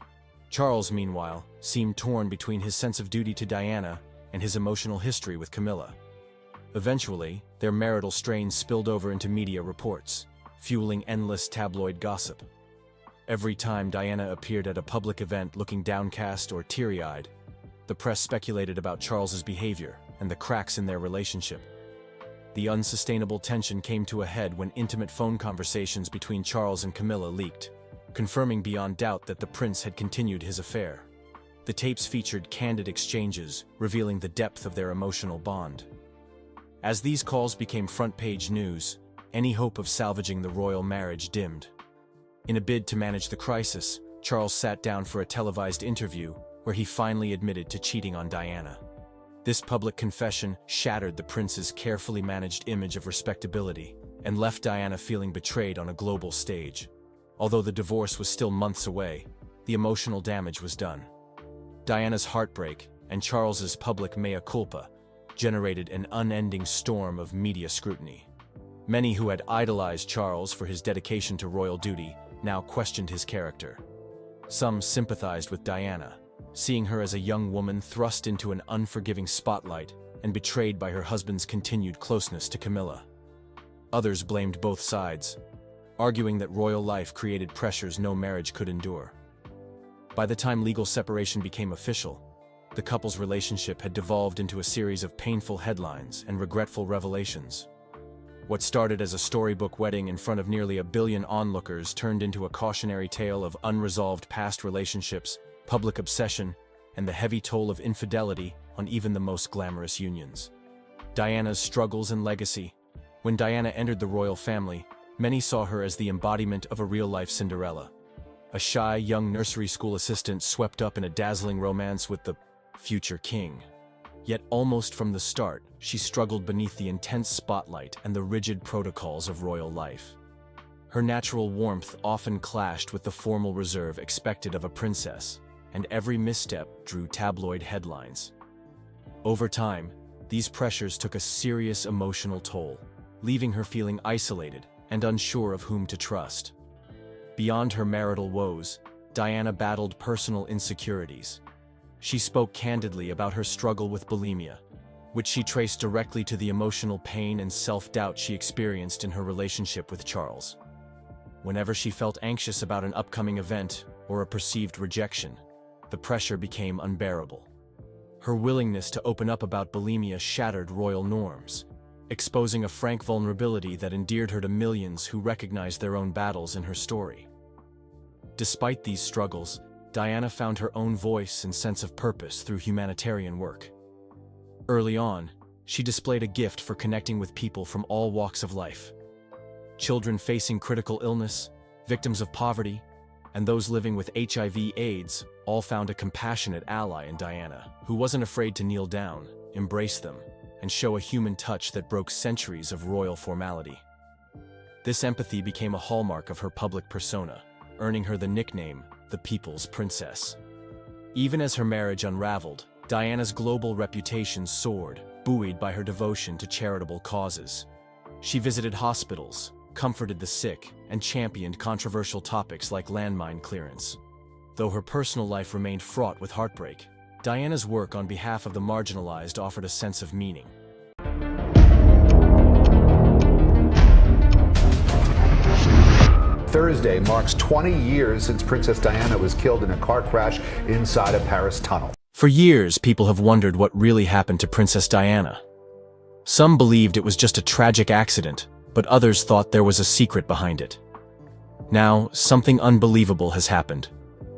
Speaker 3: Charles, meanwhile, seemed torn between his sense of duty to Diana and his emotional history with Camilla. Eventually, their marital strains spilled over into media reports, fueling endless tabloid gossip. Every time Diana appeared at a public event looking downcast or teary-eyed, the press speculated about Charles's behavior and the cracks in their relationship. The unsustainable tension came to a head when intimate phone conversations between Charles and Camilla leaked, confirming beyond doubt that the prince had continued his affair. The tapes featured candid exchanges, revealing the depth of their emotional bond. As these calls became front-page news, any hope of salvaging the royal marriage dimmed. In a bid to manage the crisis, Charles sat down for a televised interview where he finally admitted to cheating on Diana. This public confession shattered the prince's carefully managed image of respectability and left Diana feeling betrayed on a global stage. Although the divorce was still months away, the emotional damage was done. Diana's heartbreak and Charles's public mea culpa generated an unending storm of media scrutiny. Many who had idolized Charles for his dedication to royal duty now questioned his character. Some sympathized with Diana, seeing her as a young woman thrust into an unforgiving spotlight and betrayed by her husband's continued closeness to Camilla. Others blamed both sides, arguing that royal life created pressures no marriage could endure. By the time legal separation became official, the couple's relationship had devolved into a series of painful headlines and regretful revelations. What started as a storybook wedding in front of nearly 1 billion onlookers turned into a cautionary tale of unresolved past relationships, public obsession, and the heavy toll of infidelity on even the most glamorous unions. Diana's struggles and legacy. When Diana entered the royal family, many saw her as the embodiment of a real-life Cinderella. A shy, young nursery school assistant swept up in a dazzling romance with the future king. Yet almost from the start, she struggled beneath the intense spotlight and the rigid protocols of royal life. Her natural warmth often clashed with the formal reserve expected of a princess, and every misstep drew tabloid headlines. Over time, these pressures took a serious emotional toll, leaving her feeling isolated and unsure of whom to trust. Beyond her marital woes, Diana battled personal insecurities. She spoke candidly about her struggle with bulimia, which she traced directly to the emotional pain and self-doubt she experienced in her relationship with Charles. Whenever she felt anxious about an upcoming event or a perceived rejection, the pressure became unbearable. Her willingness to open up about bulimia shattered royal norms, exposing a frank vulnerability that endeared her to millions who recognized their own battles in her story. Despite these struggles, Diana found her own voice and sense of purpose through humanitarian work. Early on, she displayed a gift for connecting with people from all walks of life. Children facing critical illness, victims of poverty, and those living with HIV/AIDS all found a compassionate ally in Diana, who wasn't afraid to kneel down, embrace them, and show a human touch that broke centuries of royal formality. This empathy became a hallmark of her public persona, earning her the nickname, the People's Princess. Even as her marriage unraveled, Diana's global reputation soared, buoyed by her devotion to charitable causes. She visited hospitals, comforted the sick, and championed controversial topics like landmine clearance. Though her personal life remained fraught with heartbreak, Diana's work on behalf of the marginalized offered a sense of meaning.
Speaker 5: Thursday marks 20 years since Princess Diana was killed in a car crash inside a Paris tunnel.
Speaker 3: For years, people have wondered what really happened to Princess Diana. Some believed it was just a tragic accident, but others thought there was a secret behind it. Now, something unbelievable has happened.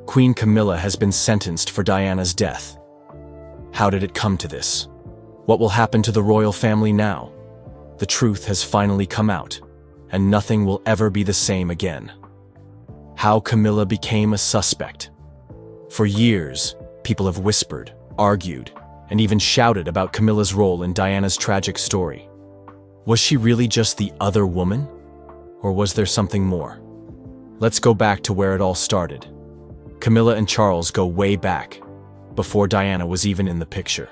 Speaker 3: Queen Camilla has been sentenced for Diana's death. How did it come to this? What will happen to the royal family now? The truth has finally come out, and nothing will ever be the same again. How Camilla became a suspect. For years, people have whispered, argued, and even shouted about Camilla's role in Diana's tragic story. Was she really just the other woman? Or was there something more? Let's go back to where it all started. Camilla and Charles go way back, before Diana was even in the picture.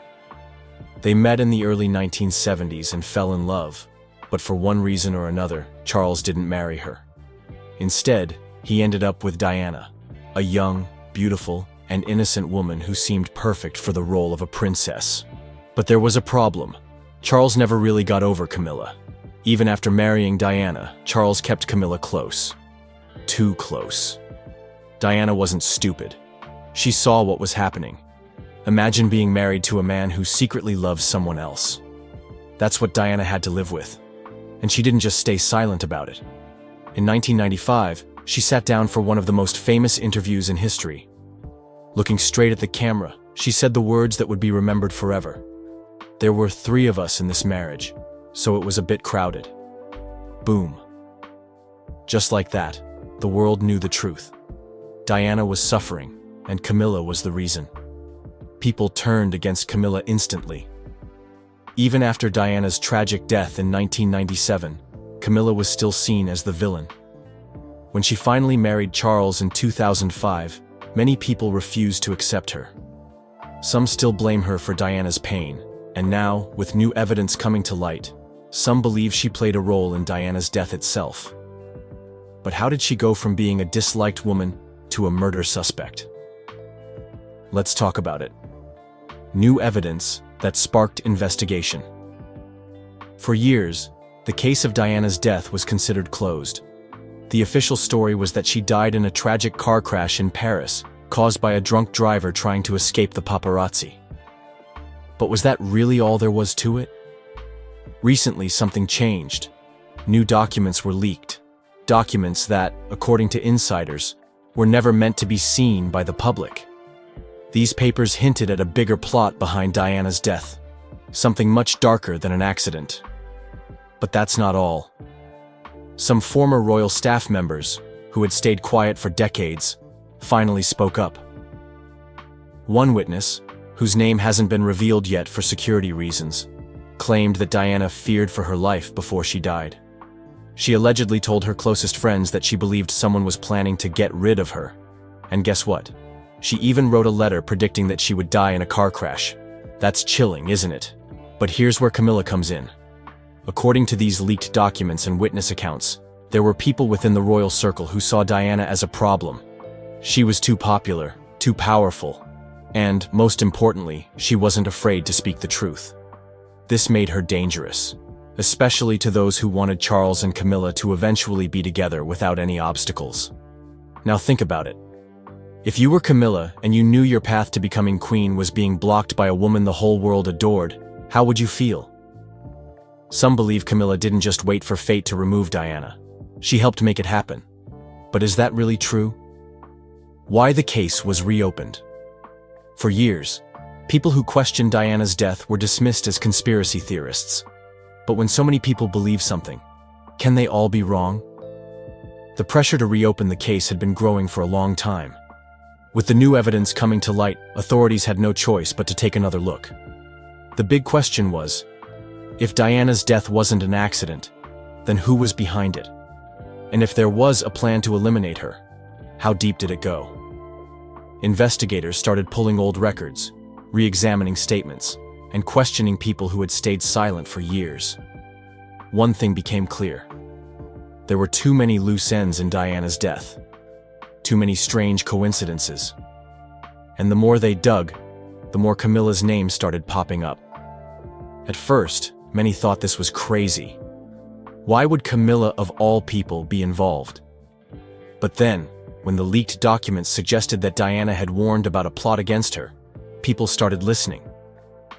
Speaker 3: They met in the early 1970s and fell in love, but for one reason or another, Charles didn't marry her. Instead, he ended up with Diana, a young, beautiful, and innocent woman who seemed perfect for the role of a princess. But there was a problem. Charles never really got over Camilla. Even after marrying Diana, Charles kept Camilla close. Too close. Diana wasn't stupid. She saw what was happening. Imagine being married to a man who secretly loves someone else. That's what Diana had to live with. And she didn't just stay silent about it. In 1995, she sat down for one of the most famous interviews in history. Looking straight at the camera, she said the words that would be remembered forever. There were 3 of us in this marriage, so it was a bit crowded. Boom. Just like that, the world knew the truth. Diana was suffering, and Camilla was the reason. People turned against Camilla instantly. Even after Diana's tragic death in 1997, Camilla was still seen as the villain. When she finally married Charles in 2005, many people refused to accept her. Some still blame her for Diana's pain, and now, with new evidence coming to light, some believe she played a role in Diana's death itself. But how did she go from being a disliked woman to a murder suspect? Let's talk about it. New evidence that sparked investigation. For years, the case of Diana's death was considered closed. The official story was that she died in a tragic car crash in Paris, caused by a drunk driver trying to escape the paparazzi. But was that really all there was to it? Recently, something changed. New documents were leaked. Documents that, according to insiders, were never meant to be seen by the public. These papers hinted at a bigger plot behind Diana's death, something much darker than an accident. But that's not all. Some former royal staff members, who had stayed quiet for decades, finally spoke up. One witness, whose name hasn't been revealed yet for security reasons, claimed that Diana feared for her life before she died. She allegedly told her closest friends that she believed someone was planning to get rid of her. And guess what? She even wrote a letter predicting that she would die in a car crash. That's chilling, isn't it? But here's where Camilla comes in. According to these leaked documents and witness accounts, there were people within the royal circle who saw Diana as a problem. She was too popular, too powerful, and, most importantly, she wasn't afraid to speak the truth. This made her dangerous, especially to those who wanted Charles and Camilla to eventually be together without any obstacles. Now think about it. If you were Camilla and you knew your path to becoming queen was being blocked by a woman the whole world adored, how would you feel? Some believe Camilla didn't just wait for fate to remove Diana. She helped make it happen. But is that really true? Why the case was reopened? For years, people who questioned Diana's death were dismissed as conspiracy theorists. But when so many people believe something, can they all be wrong? The pressure to reopen the case had been growing for a long time. With the new evidence coming to light, authorities had no choice but to take another look. The big question was, if Diana's death wasn't an accident, then who was behind it? And if there was a plan to eliminate her, how deep did it go? Investigators started pulling old records, re-examining statements, and questioning people who had stayed silent for years. One thing became clear. There were too many loose ends in Diana's death. Too many strange coincidences. And the more they dug, the more Camilla's name started popping up. At first, many thought this was crazy. Why would Camilla of all people be involved? But then, when the leaked documents suggested that Diana had warned about a plot against her, people started listening.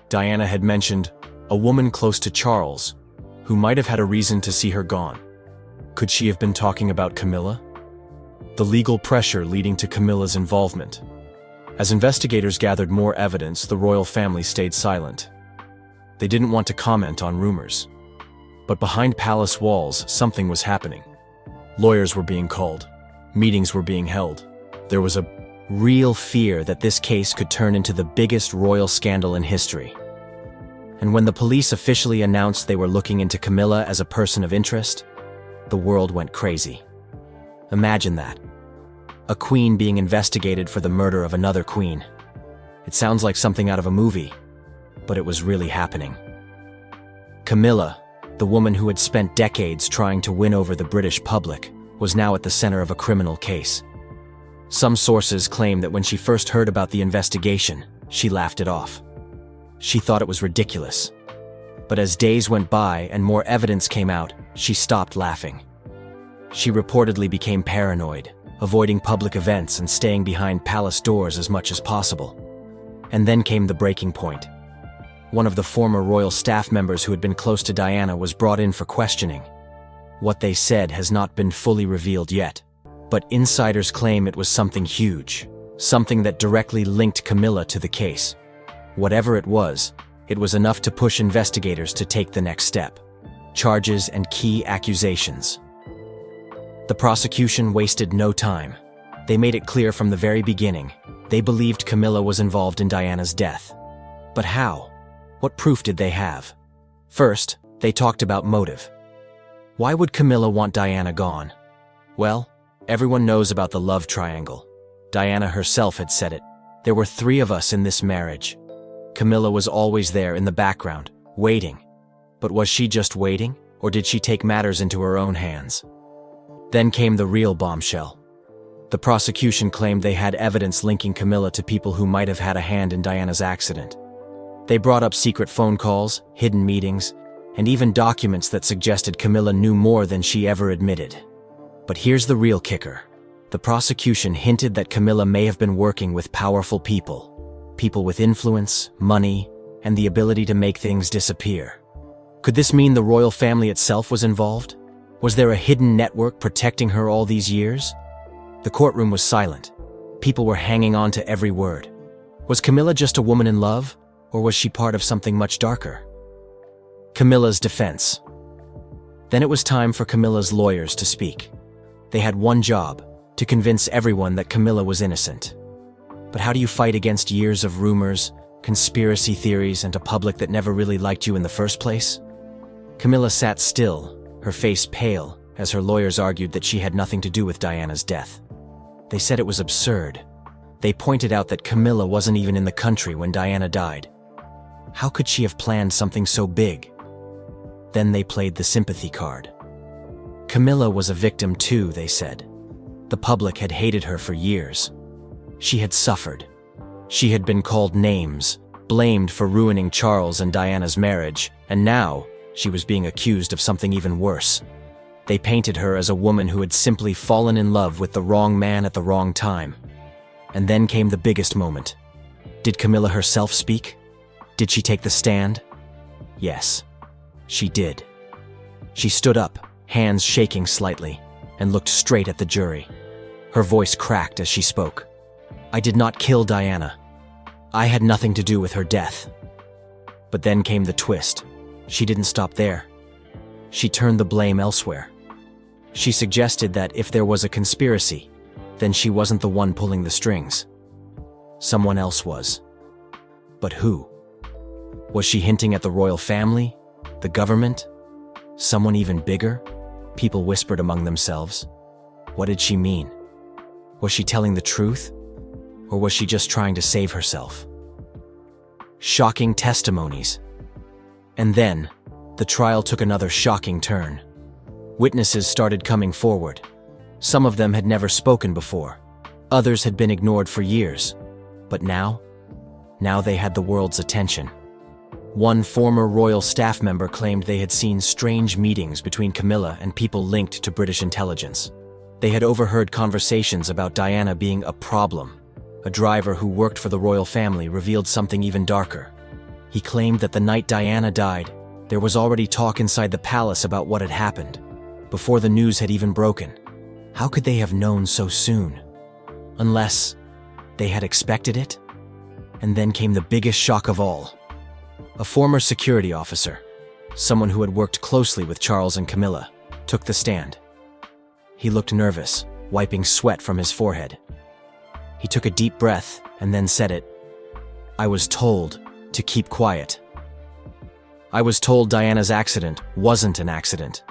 Speaker 3: Diana had mentioned a woman close to Charles, who might have had a reason to see her gone. Could she have been talking about Camilla? The legal pressure leading to Camilla's involvement. As investigators gathered more evidence, the royal family stayed silent. They didn't want to comment on rumors. But behind palace walls, something was happening. Lawyers were being called. Meetings were being held. There was a real fear that this case could turn into the biggest royal scandal in history. And when the police officially announced they were looking into Camilla as a person of interest, the world went crazy. Imagine that. A queen being investigated for the murder of another queen. It sounds like something out of a movie, but it was really happening. Camilla, the woman who had spent decades trying to win over the British public, was now at the center of a criminal case. Some sources claim that when she first heard about the investigation, she laughed it off. She thought it was ridiculous. But as days went by and more evidence came out, she stopped laughing. She reportedly became paranoid, avoiding public events and staying behind palace doors as much as possible. And then came the breaking point. One of the former royal staff members who had been close to Diana was brought in for questioning. What they said has not been fully revealed yet, but insiders claim it was something huge, something that directly linked Camilla to the case. Whatever it was enough to push investigators to take the next step. charges, and key accusations. The prosecution wasted no time. They made it clear from the very beginning they believed Camilla was involved in Diana's death. But how? What proof did they have? First, they talked about motive. Why would Camilla want Diana gone? Well, everyone knows about the love triangle. Diana herself had said it. There were 3 of us in this marriage. Camilla was always there in the background, waiting. But was she just waiting, or did she take matters into her own hands? Then came the real bombshell. The prosecution claimed they had evidence linking Camilla to people who might have had a hand in Diana's accident. They brought up secret phone calls, hidden meetings, and even documents that suggested Camilla knew more than she ever admitted. But here's the real kicker. The prosecution hinted that Camilla may have been working with powerful people. People with influence, money, and the ability to make things disappear. Could this mean the royal family itself was involved? Was there a hidden network protecting her all these years? The courtroom was silent. People were hanging on to every word. Was Camilla just a woman in love, or was she part of something much darker? Camilla's defense. Then it was time for Camilla's lawyers to speak. They had one job, to convince everyone that Camilla was innocent. But how do you fight against years of rumors, conspiracy theories, and a public that never really liked you in the first place? Camilla sat still, her face pale, as her lawyers argued that she had nothing to do with Diana's death. They said it was absurd. They pointed out that Camilla wasn't even in the country when Diana died. How could she have planned something so big? Then they played the sympathy card. Camilla was a victim too, they said. The public had hated her for years. She had suffered. She had been called names, blamed for ruining Charles and Diana's marriage, and now she was being accused of something even worse. They painted her as a woman who had simply fallen in love with the wrong man at the wrong time. And then came the biggest moment. Did Camilla herself speak? Did she take the stand? Yes, she did. She stood up, hands shaking slightly, and looked straight at the jury. Her voice cracked as she spoke. I did not kill Diana. I had nothing to do with her death. But then came the twist. She didn't stop there. She turned the blame elsewhere. She suggested that if there was a conspiracy, then she wasn't the one pulling the strings. Someone else was. But who? Was she hinting at the royal family? The government? Someone even bigger? People whispered among themselves. What did she mean? Was she telling the truth? Or was she just trying to save herself? Shocking testimonies. And then, the trial took another shocking turn. Witnesses started coming forward. Some of them had never spoken before. Others had been ignored for years. But now they had the world's attention. One former royal staff member claimed they had seen strange meetings between Camilla and people linked to British intelligence. They had overheard conversations about Diana being a problem. A driver who worked for the royal family revealed something even darker. He claimed that the night Diana died, there was already talk inside the palace about what had happened, before the news had even broken. How could they have known so soon? Unless they had expected it? And then came the biggest shock of all. A former security officer, someone who had worked closely with Charles and Camilla, took the stand. He looked nervous, wiping sweat from his forehead. He took a deep breath and then said it. I was told to keep quiet. I was told Diana's accident wasn't an accident.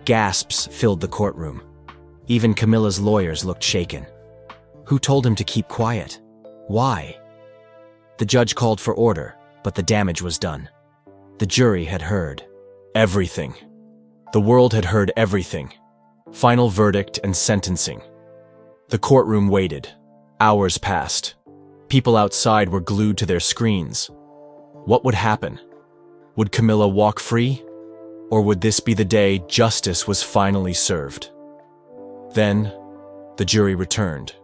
Speaker 3: Gasps filled the courtroom. Even Camilla's lawyers looked shaken. Who told him to keep quiet? Why? The judge called for order, but the damage was done. The jury had heard everything. The world had heard everything. Final verdict and sentencing. The courtroom waited. Hours passed. People outside were glued to their screens. What would happen? Would Camilla walk free? Or would this be the day justice was finally served? Then, the jury returned.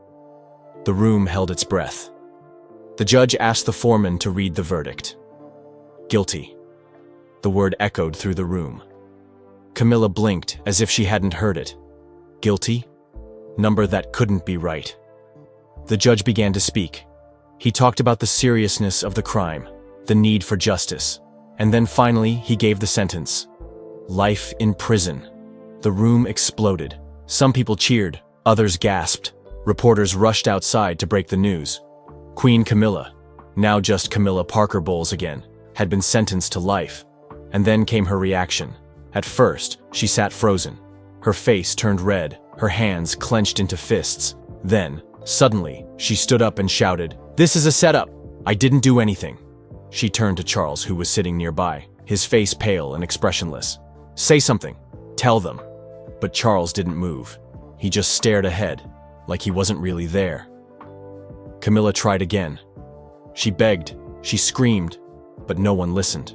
Speaker 3: The room held its breath. The judge asked the foreman to read the verdict. Guilty. The word echoed through the room. Camilla blinked as if she hadn't heard it. Guilty? Number that couldn't be right. The judge began to speak. He talked about the seriousness of the crime, the need for justice, and then finally he gave the sentence. Life in prison. The room exploded. Some people cheered, others gasped. Reporters rushed outside to break the news. Queen Camilla, now just Camilla Parker Bowles again, had been sentenced to life. And then came her reaction. At first, she sat frozen. Her face turned red, her hands clenched into fists. Then, suddenly, she stood up and shouted, "This is a setup! I didn't do anything." She turned to Charles, who was sitting nearby, his face pale and expressionless. "Say something. Tell them." But Charles didn't move. He just stared ahead, like he wasn't really there. Camilla tried again. She begged, she screamed, but no one listened.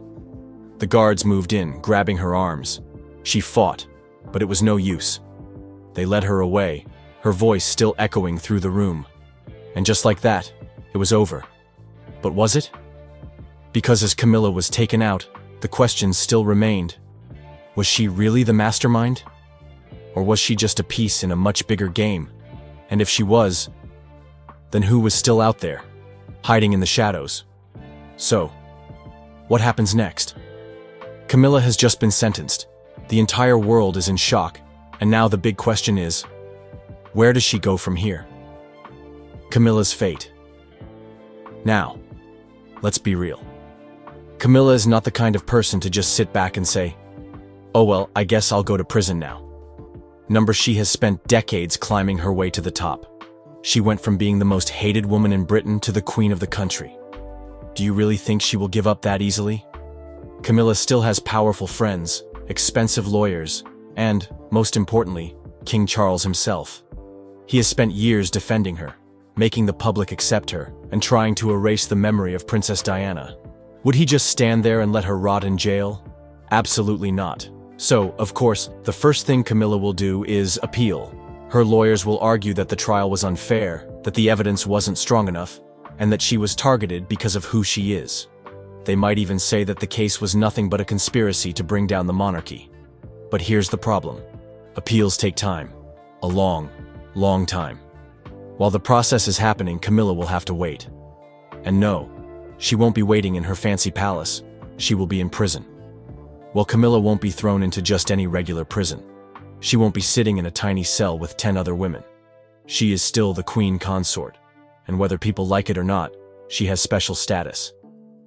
Speaker 3: The guards moved in, grabbing her arms. She fought, but it was no use. They led her away, her voice still echoing through the room. And just like that, it was over. But was it? Because as Camilla was taken out, the questions still remained. Was she really the mastermind? Or was she just a piece in a much bigger game? And if she was, then who was still out there, hiding in the shadows? So, what happens next? Camilla has just been sentenced. The entire world is in shock, and now the big question is, where does she go from here? Camilla's fate. Now, let's be real. Camilla is not the kind of person to just sit back and say, "Oh well, I guess I'll go to prison now." She has spent decades climbing her way to the top. She went from being the most hated woman in Britain to the queen of the country. Do you really think she will give up that easily? Camilla still has powerful friends, expensive lawyers, and, most importantly, King Charles himself. He has spent years defending her, making the public accept her, and trying to erase the memory of Princess Diana. Would he just stand there and let her rot in jail? Absolutely not. So, of course, the first thing Camilla will do is appeal. Her lawyers will argue that the trial was unfair, that the evidence wasn't strong enough, and that she was targeted because of who she is. They might even say that the case was nothing but a conspiracy to bring down the monarchy. But here's the problem. Appeals take time. A long, long time. While the process is happening, Camilla will have to wait. And no, she won't be waiting in her fancy palace. She will be in prison. Well, Camilla won't be thrown into just any regular prison. She won't be sitting in a tiny cell with 10 other women. She is still the queen consort, and whether people like it or not, she has special status.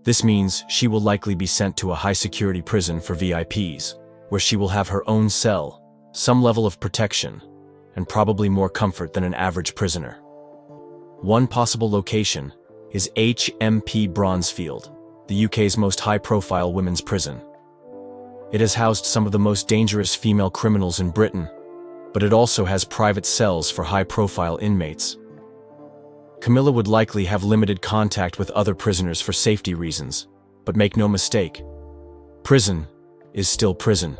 Speaker 3: This means she will likely be sent to a high-security prison for VIPs, where she will have her own cell, some level of protection, and probably more comfort than an average prisoner. One possible location is HMP Bronzefield, the UK's most high-profile women's prison. It has housed some of the most dangerous female criminals in Britain, but it also has private cells for high-profile inmates. Camilla would likely have limited contact with other prisoners for safety reasons, but make no mistake, prison is still prison.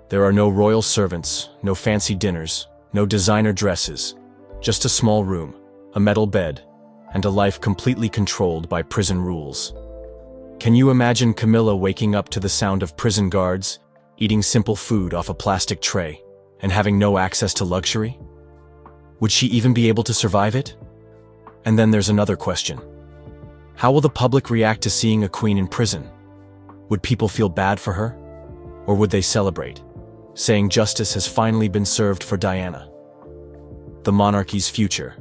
Speaker 3: There are no royal servants, no fancy dinners, no designer dresses, just a small room, a metal bed, and a life completely controlled by prison rules. Can you imagine Camilla waking up to the sound of prison guards, eating simple food off a plastic tray, and having no access to luxury? Would she even be able to survive it? And then there's another question. How will the public react to seeing a queen in prison? Would people feel bad for her? Or would they celebrate, saying justice has finally been served for Diana? The monarchy's future.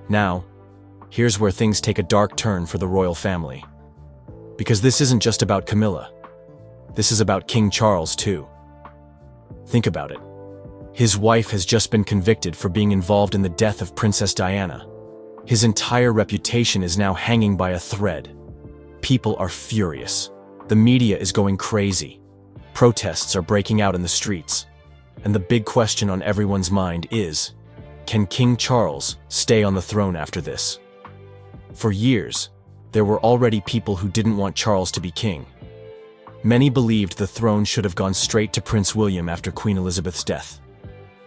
Speaker 3: Now, here's where things take a dark turn for the royal family. Because this isn't just about Camilla. This is about King Charles, too. Think about it. His wife has just been convicted for being involved in the death of Princess Diana. His entire reputation is now hanging by a thread. People are furious. The media is going crazy. Protests are breaking out in the streets. And the big question on everyone's mind is, can King Charles stay on the throne after this? For years, there were already people who didn't want Charles to be king. Many believed the throne should have gone straight to Prince William after Queen Elizabeth's death.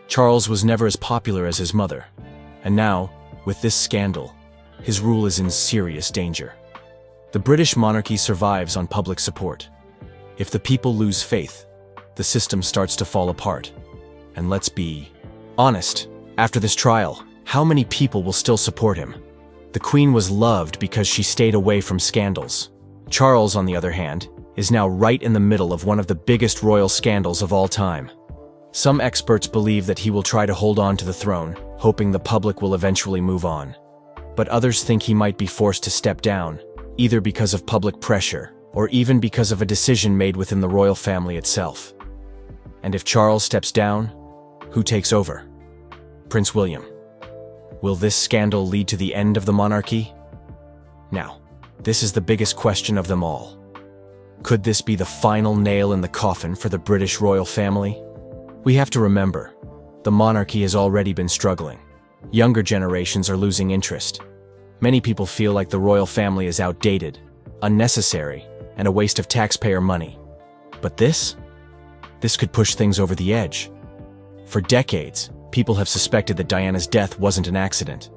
Speaker 3: Charles was never as popular as his mother, and now, with this scandal, his rule is in serious danger. The British monarchy survives on public support. If the people lose faith, the system starts to fall apart. And let's be honest, after this trial, how many people will still support him? The Queen was loved because she stayed away from scandals. Charles, on the other hand, is now right in the middle of one of the biggest royal scandals of all time. Some experts believe that he will try to hold on to the throne, hoping the public will eventually move on. But others think he might be forced to step down, either because of public pressure, or even because of a decision made within the royal family itself. And if Charles steps down, who takes over? Prince William. Will this scandal lead to the end of the monarchy? Now, this is the biggest question of them all. Could this be the final nail in the coffin for the British royal family? We have to remember, the monarchy has already been struggling. Younger generations are losing interest. Many people feel like the royal family is outdated, unnecessary, and a waste of taxpayer money. But this could push things over the edge. For decades, people have suspected that Diana's death wasn't an accident.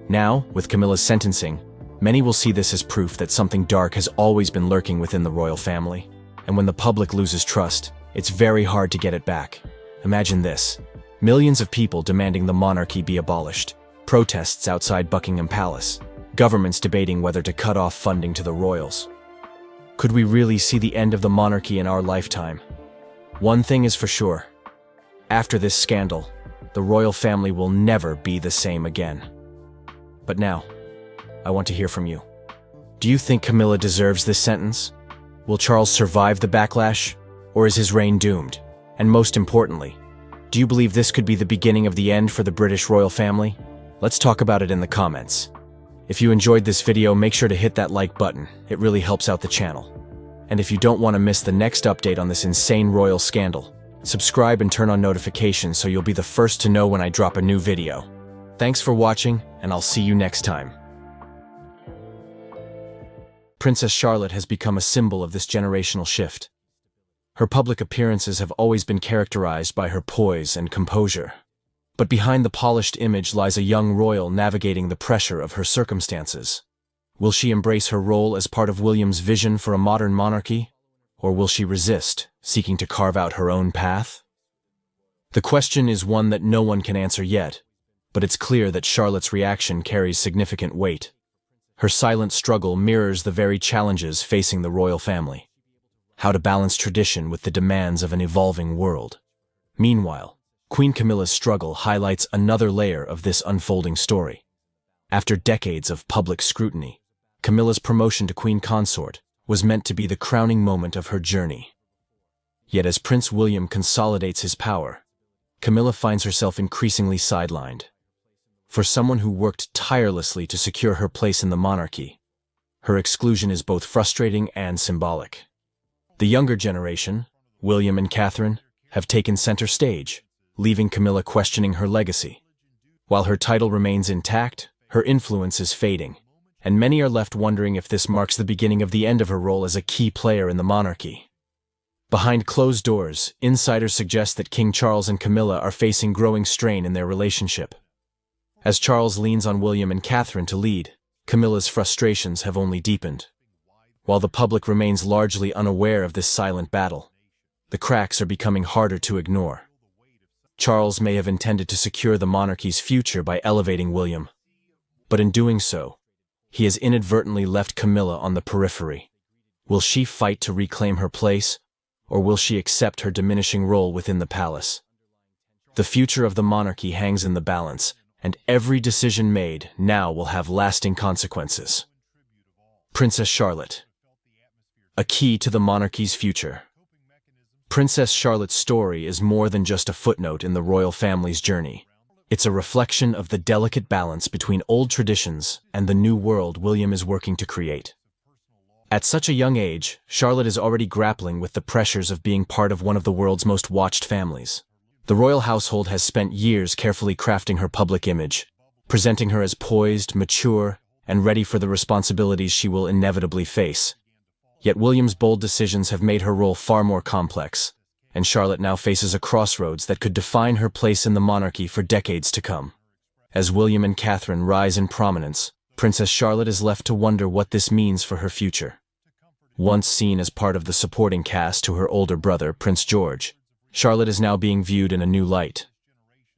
Speaker 3: Now, with Camilla's sentencing, many will see this as proof that something dark has always been lurking within the royal family. And when the public loses trust, it's very hard to get it back. Imagine this: millions of people demanding the monarchy be abolished, protests outside Buckingham Palace, governments debating whether to cut off funding to the royals. Could we really see the end of the monarchy in our lifetime? One thing is for sure. After this scandal, the royal family will never be the same again. But now, I want to hear from you. Do you think Camilla deserves this sentence? Will Charles survive the backlash, or is his reign doomed? And most importantly, do you believe this could be the beginning of the end for the British royal family? Let's talk about it in the comments. If you enjoyed this video, make sure to hit that like button. It really helps out the channel. And if you don't want to miss the next update on this insane royal scandal, subscribe and turn on notifications so you'll be the first to know when I drop a new video. Thanks for watching, and I'll see you next time. Princess Charlotte has become a symbol of this generational shift. Her public appearances have always been characterized by her poise and composure. But behind the polished image lies a young royal navigating the pressure of her circumstances. Will she embrace her role as part of William's vision for a modern monarchy? Or will she resist, seeking to carve out her own path? The question is one that no one can answer yet, but it's clear that Charlotte's reaction carries significant weight. Her silent struggle mirrors the very challenges facing the royal family. How to balance tradition with the demands of an evolving world. Meanwhile, Queen Camilla's struggle highlights another layer of this unfolding story. After decades of public scrutiny, Camilla's promotion to Queen Consort was meant to be the crowning moment of her journey. Yet as Prince William consolidates his power, Camilla finds herself increasingly sidelined. For someone who worked tirelessly to secure her place in the monarchy, her exclusion is both frustrating and symbolic. The younger generation, William and Catherine, have taken center stage, leaving Camilla questioning her legacy. While her title remains intact, her influence is fading, and many are left wondering if this marks the beginning of the end of her role as a key player in the monarchy. Behind closed doors, insiders suggest that King Charles and Camilla are facing growing strain in their relationship. As Charles leans on William and Catherine to lead, Camilla's frustrations have only deepened. While the public remains largely unaware of this silent battle, the cracks are becoming harder to ignore. Charles may have intended to secure the monarchy's future by elevating William, but in doing so, he has inadvertently left Camilla on the periphery. Will she fight to reclaim her place, or will she accept her diminishing role within the palace? The future of the monarchy hangs in the balance, and every decision made now will have lasting consequences. Princess Charlotte. A key to the monarchy's future. Princess Charlotte's story is more than just a footnote in the royal family's journey. It's a reflection of the delicate balance between old traditions and the new world William is working to create. At such a young age, Charlotte is already grappling with the pressures of being part of one of the world's most watched families. The royal household has spent years carefully crafting her public image, presenting her as poised, mature, and ready for the responsibilities she will inevitably face. Yet William's bold decisions have made her role far more complex, and Charlotte now faces a crossroads that could define her place in the monarchy for decades to come. As William and Catherine rise in prominence, Princess Charlotte is left to wonder what this means for her future. Once seen as part of the supporting cast to her older brother, Prince George, Charlotte is now being viewed in a new light.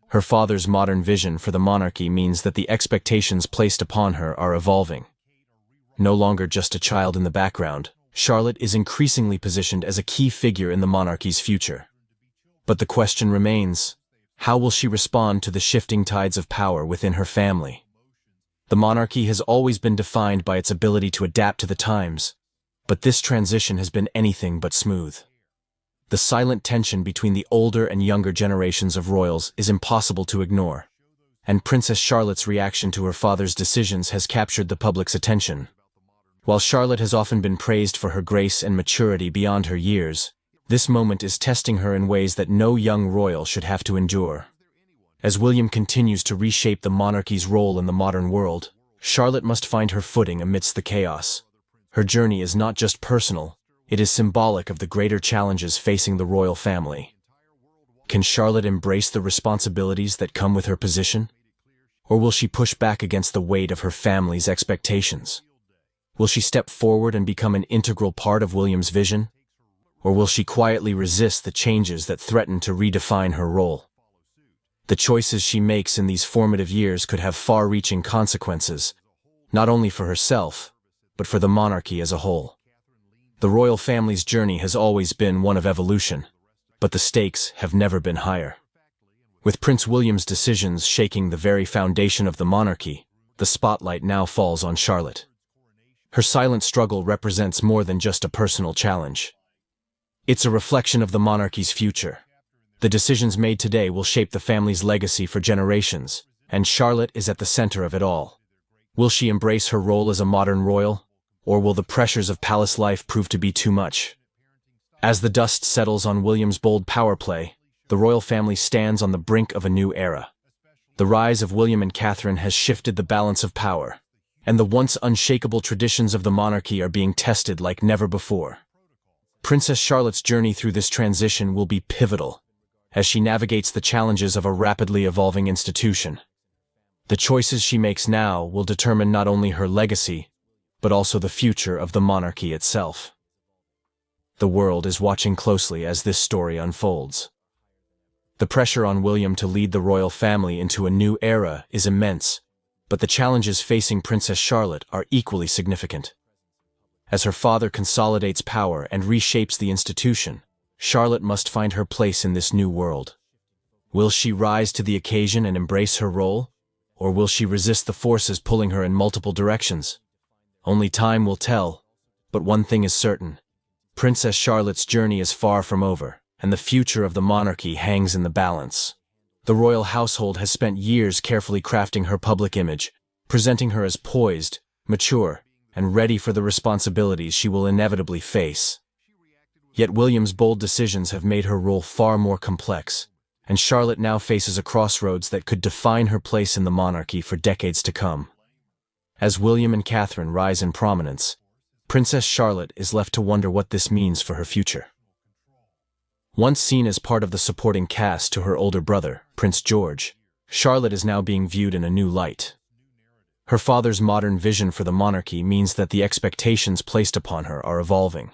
Speaker 3: Her father's modern vision for the monarchy means that the expectations placed upon her are evolving. No longer just a child in the background, Charlotte is increasingly positioned as a key figure in the monarchy's future. But the question remains, how will she respond to the shifting tides of power within her family? The monarchy has always been defined by its ability to adapt to the times, but this transition has been anything but smooth. The silent tension between the older and younger generations of royals is impossible to ignore, and Princess Charlotte's reaction to her father's decisions has captured the public's attention. While Charlotte has often been praised for her grace and maturity beyond her years, this moment is testing her in ways that no young royal should have to endure. As William continues to reshape the monarchy's role in the modern world, Charlotte must find her footing amidst the chaos. Her journey is not just personal, it is symbolic of the greater challenges facing the royal family. Can Charlotte embrace the responsibilities that come with her position? Or will she push back against the weight of her family's expectations? Will she step forward and become an integral part of William's vision? Or will she quietly resist the changes that threaten to redefine her role? The choices she makes in these formative years could have far-reaching consequences, not only for herself, but for the monarchy as a whole. The royal family's journey has always been one of evolution, but the stakes have never been higher. With Prince William's decisions shaking the very foundation of the monarchy, the spotlight now falls on Charlotte. Her silent struggle represents more than just a personal challenge. It's a reflection of the monarchy's future. The decisions made today will shape the family's legacy for generations, and Charlotte is at the center of it all. Will she embrace her role as a modern royal, or will the pressures of palace life prove to be too much? As the dust settles on William's bold power play, the royal family stands on the brink of a new era. The rise of William and Catherine has shifted the balance of power, and the once unshakable traditions of the monarchy are being tested like never before. Princess Charlotte's journey through this transition will be pivotal, as she navigates the challenges of a rapidly evolving institution. The choices she makes now will determine not only her legacy, but also the future of the monarchy itself. The world is watching closely as this story unfolds. The pressure on William to lead the royal family into a new era is immense, but the challenges facing Princess Charlotte are equally significant. As her father consolidates power and reshapes the institution, Charlotte must find her place in this new world. Will she rise to the occasion and embrace her role, or will she resist the forces pulling her in multiple directions? Only time will tell, but one thing is certain. Princess Charlotte's journey is far from over, and the future of the monarchy hangs in the balance. The royal household has spent years carefully crafting her public image, presenting her as poised, mature, and ready for the responsibilities she will inevitably face. Yet William's bold decisions have made her role far more complex, and Charlotte now faces a crossroads that could define her place in the monarchy for decades to come. As William and Catherine rise in prominence, Princess Charlotte is left to wonder what this means for her future. Once seen as part of the supporting cast to her older brother, Prince George, Charlotte is now being viewed in a new light. Her father's modern vision for the monarchy means that the expectations placed upon her are evolving.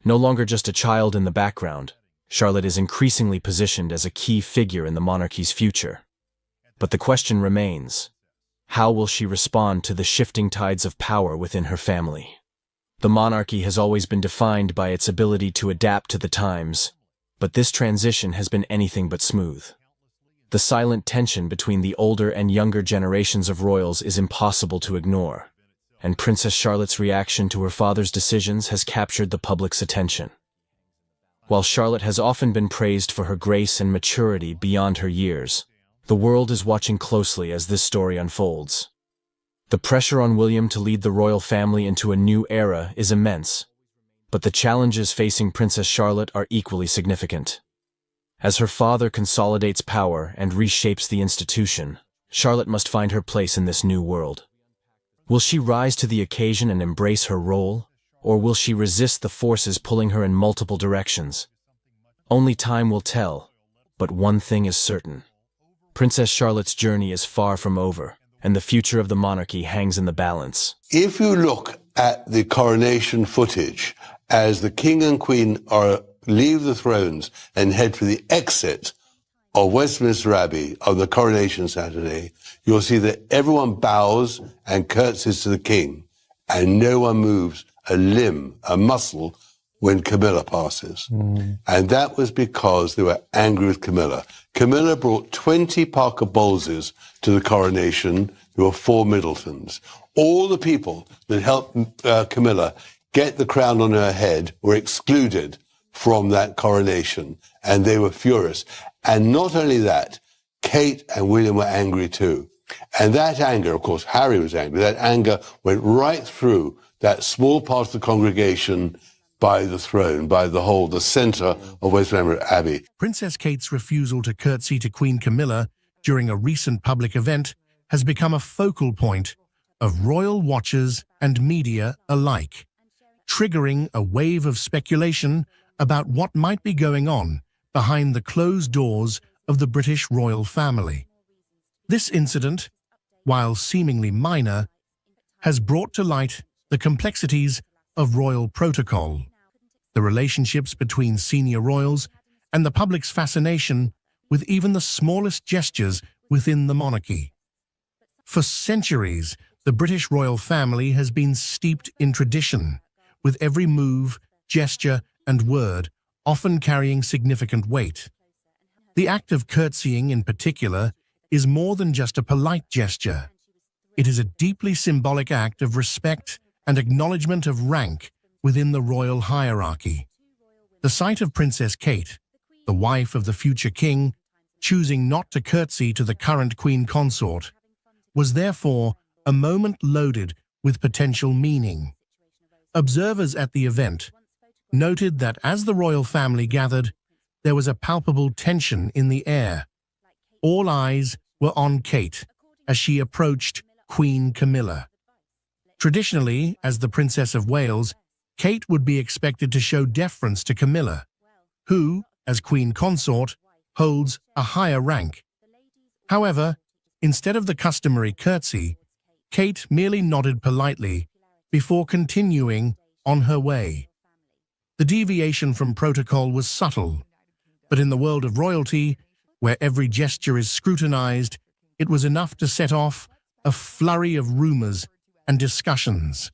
Speaker 3: No longer just a child in the background, Charlotte is increasingly positioned as a key figure in the monarchy's future. But the question remains, how will she respond to the shifting tides of power within her family? The monarchy has always been defined by its ability to adapt to the times, but this transition has been anything but smooth. The silent tension between the older and younger generations of royals is impossible to ignore, and Princess Charlotte's reaction to her father's decisions has captured the public's attention. While Charlotte has often been praised for her grace and maturity beyond her years, the world is watching closely as this story unfolds. The pressure on William to lead the royal family into a new era is immense, but the challenges facing Princess Charlotte are equally significant. As her father consolidates power and reshapes the institution, Charlotte must find her place in this new world. Will she rise to the occasion and embrace her role, or will she resist the forces pulling her in multiple directions? Only time will tell, but one thing is certain. Princess Charlotte's journey is far from over, and the future of the monarchy hangs in the balance.
Speaker 6: If you look at the coronation footage, as the King and Queen leave the thrones and head for the exit of Westminster Abbey on the coronation Saturday, you'll see that everyone bows and curtsies to the King, and no one moves a limb, a muscle, when Camilla passes. And that was because they were angry with Camilla. Camilla brought 20 Parker Bowleses to the coronation. There were 4 Middletons. All the people that helped Camilla get the crown on her head were excluded from that coronation, and they were furious. And not only that, Kate and William were angry too. And that anger, of course, Harry was angry, that anger went right through that small part of the congregation by the throne, by the centre of Westminster Abbey.
Speaker 7: Princess Kate's refusal to curtsy to Queen Camilla during a recent public event has become a focal point of royal watchers and media alike, triggering a wave of speculation about what might be going on behind the closed doors of the British royal family. This incident, while seemingly minor, has brought to light the complexities of royal protocol, the relationships between senior royals, and the public's fascination with even the smallest gestures within the monarchy. For centuries, the British royal family has been steeped in tradition, with every move, gesture, and word often carrying significant weight. The act of curtsying, in particular, is more than just a polite gesture. It is a deeply symbolic act of respect and acknowledgement of rank within the royal hierarchy. The sight of Princess Kate, the wife of the future king, choosing not to curtsy to the current queen consort, was therefore a moment loaded with potential meaning. Observers at the event noted that as the royal family gathered, there was a palpable tension in the air. All eyes were on Kate as she approached Queen Camilla. Traditionally, as the Princess of Wales, Kate would be expected to show deference to Camilla, who, as queen consort, holds a higher rank. However, instead of the customary curtsy, Kate merely nodded politely before continuing on her way. The deviation from protocol was subtle, but in the world of royalty, where every gesture is scrutinized, it was enough to set off a flurry of rumors and discussions.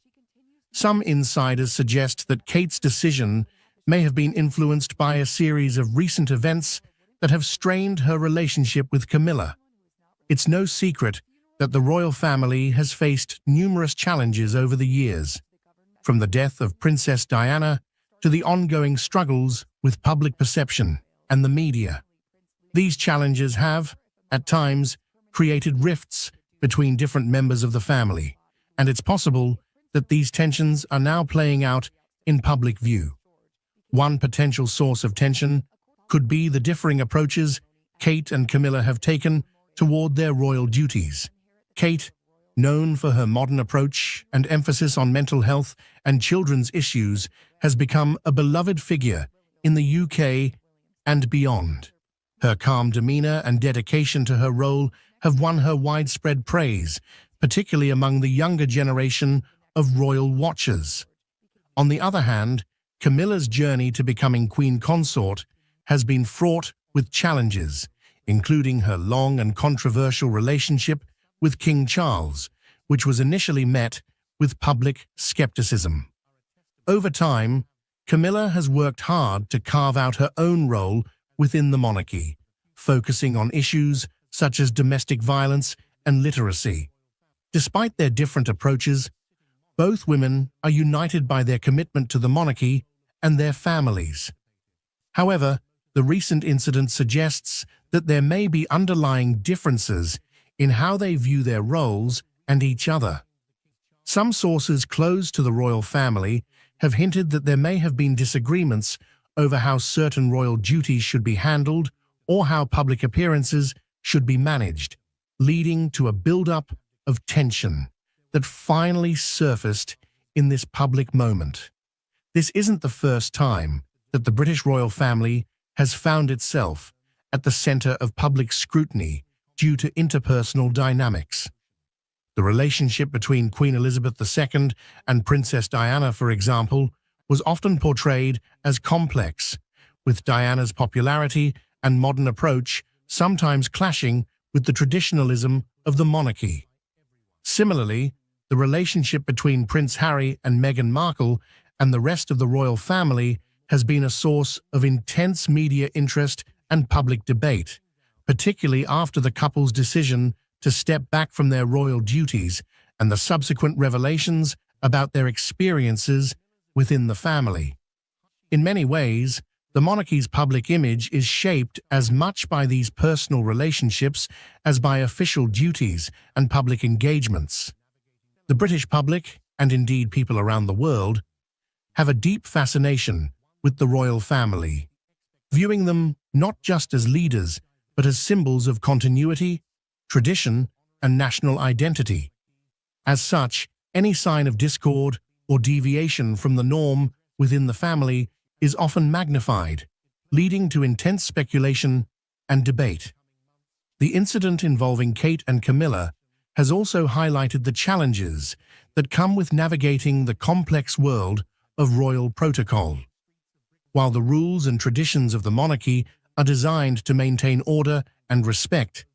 Speaker 7: Some insiders suggest that Kate's decision may have been influenced by a series of recent events that have strained her relationship with Camilla. It's no secret that the royal family has faced numerous challenges over the years, from the death of Princess Diana to the ongoing struggles with public perception and the media. These challenges have, at times, created rifts between different members of the family, and it's possible that these tensions are now playing out in public view. One potential source of tension could be the differing approaches Kate and Camilla have taken toward their royal duties. Kate, known for her modern approach and emphasis on mental health and children's issues, has become a beloved figure in the UK and beyond. Her calm demeanor and dedication to her role have won her widespread praise, particularly among the younger generation of royal watchers. On the other hand, Camilla's journey to becoming queen consort has been fraught with challenges, including her long and controversial relationship with King Charles, which was initially met with public skepticism. Over time, Camilla has worked hard to carve out her own role within the monarchy, focusing on issues such as domestic violence and literacy. Despite their different approaches, both women are united by their commitment to the monarchy and their families. However, the recent incident suggests that there may be underlying differences in how they view their roles and each other. Some sources close to the royal family have hinted that there may have been disagreements over how certain royal duties should be handled or how public appearances should be managed, leading to a build-up of tension that finally surfaced in this public moment. This isn't the first time that the British royal family has found itself at the center of public scrutiny due to interpersonal dynamics. The relationship between Queen Elizabeth II and Princess Diana, for example, was often portrayed as complex, with Diana's popularity and modern approach sometimes clashing with the traditionalism of the monarchy. Similarly, the relationship between Prince Harry and Meghan Markle and the rest of the royal family has been a source of intense media interest and public debate, particularly after the couple's decision to step back from their royal duties and the subsequent revelations about their experiences within the family. In many ways, the monarchy's public image is shaped as much by these personal relationships as by official duties and public engagements. The British public, and indeed people around the world, have a deep fascination with the royal family, viewing them not just as leaders, but as symbols of continuity, tradition, and national identity. As such, any sign of discord or deviation from the norm within the family is often magnified, leading to intense speculation and debate. The incident involving Kate and Camilla has also highlighted the challenges that come with navigating the complex world of royal protocol. While the rules and traditions of the monarchy are designed to maintain order and respect,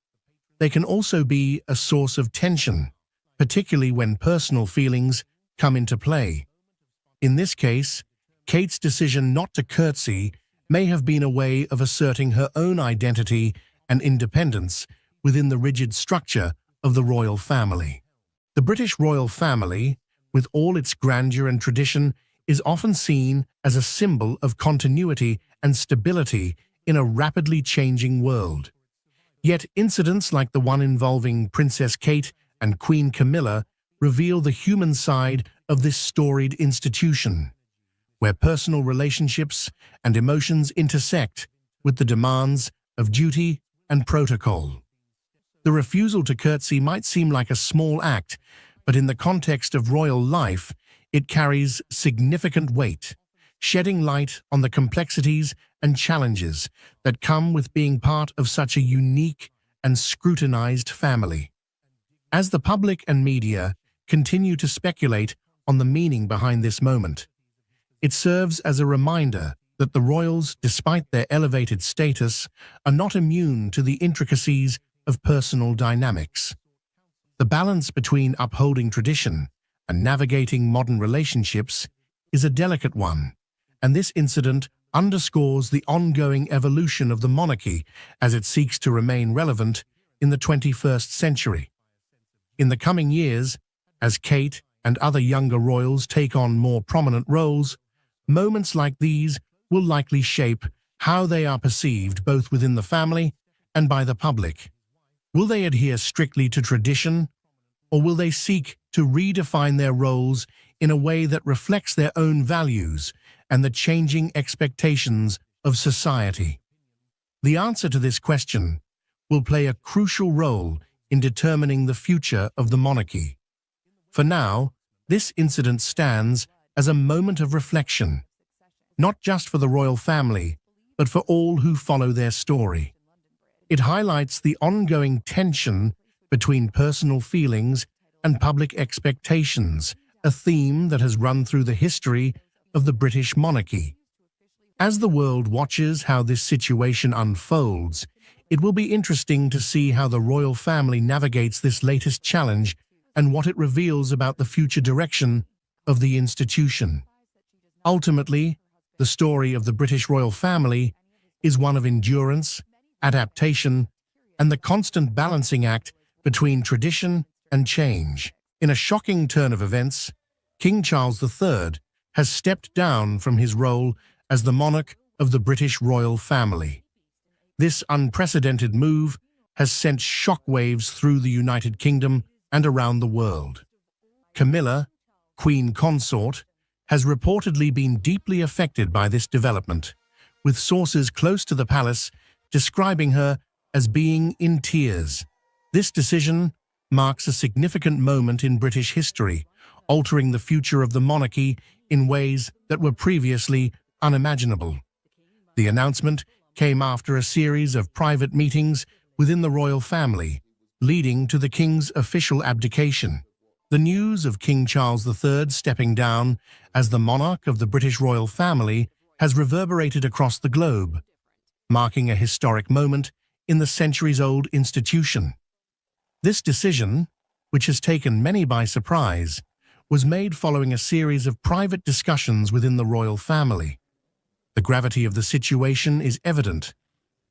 Speaker 7: they can also be a source of tension, particularly when personal feelings come into play. In this case, Kate's decision not to curtsy may have been a way of asserting her own identity and independence within the rigid structure of the royal family. The British royal family, with all its grandeur and tradition, is often seen as a symbol of continuity and stability in a rapidly changing world. Yet incidents like the one involving Princess Kate and Queen Camilla reveal the human side of this storied institution, where personal relationships and emotions intersect with the demands of duty and protocol. The refusal to curtsy might seem like a small act, but in the context of royal life, it carries significant weight, shedding light on the complexities and challenges that come with being part of such a unique and scrutinized family. As the public and media continue to speculate on the meaning behind this moment, it serves as a reminder that the royals, despite their elevated status, are not immune to the intricacies of personal dynamics. The balance between upholding tradition and navigating modern relationships is a delicate one, and this incident underscores the ongoing evolution of the monarchy as it seeks to remain relevant in the 21st century. In the coming years, as Kate and other younger royals take on more prominent roles, moments like these will likely shape how they are perceived both within the family and by the public. Will they adhere strictly to tradition, or will they seek to redefine their roles in a way that reflects their own values and the changing expectations of society? The answer to this question will play a crucial role in determining the future of the monarchy. For now, this incident stands as a moment of reflection, not just for the royal family, but for all who follow their story. It highlights the ongoing tension between personal feelings and public expectations, a theme that has run through the history of the British monarchy. As the world watches how this situation unfolds, it will be interesting to see how the royal family navigates this latest challenge and what it reveals about the future direction of the institution. Ultimately, the story of the British royal family is one of endurance, adaptation, and the constant balancing act between tradition and change. In a shocking turn of events, King Charles III has stepped down from his role as the monarch of the British royal family. This unprecedented move has sent shockwaves through the United Kingdom and around the world. Camilla, Queen Consort, has reportedly been deeply affected by this development, with sources close to the palace describing her as being in tears. This decision marks a significant moment in British history, altering the future of the monarchy in ways that were previously unimaginable. The announcement came after a series of private meetings within the royal family, leading to the king's official abdication. The news of King Charles III stepping down as the monarch of the British royal family has reverberated across the globe, marking a historic moment in the centuries-old institution. This decision, which has taken many by surprise, was made following a series of private discussions within the royal family. The gravity of the situation is evident,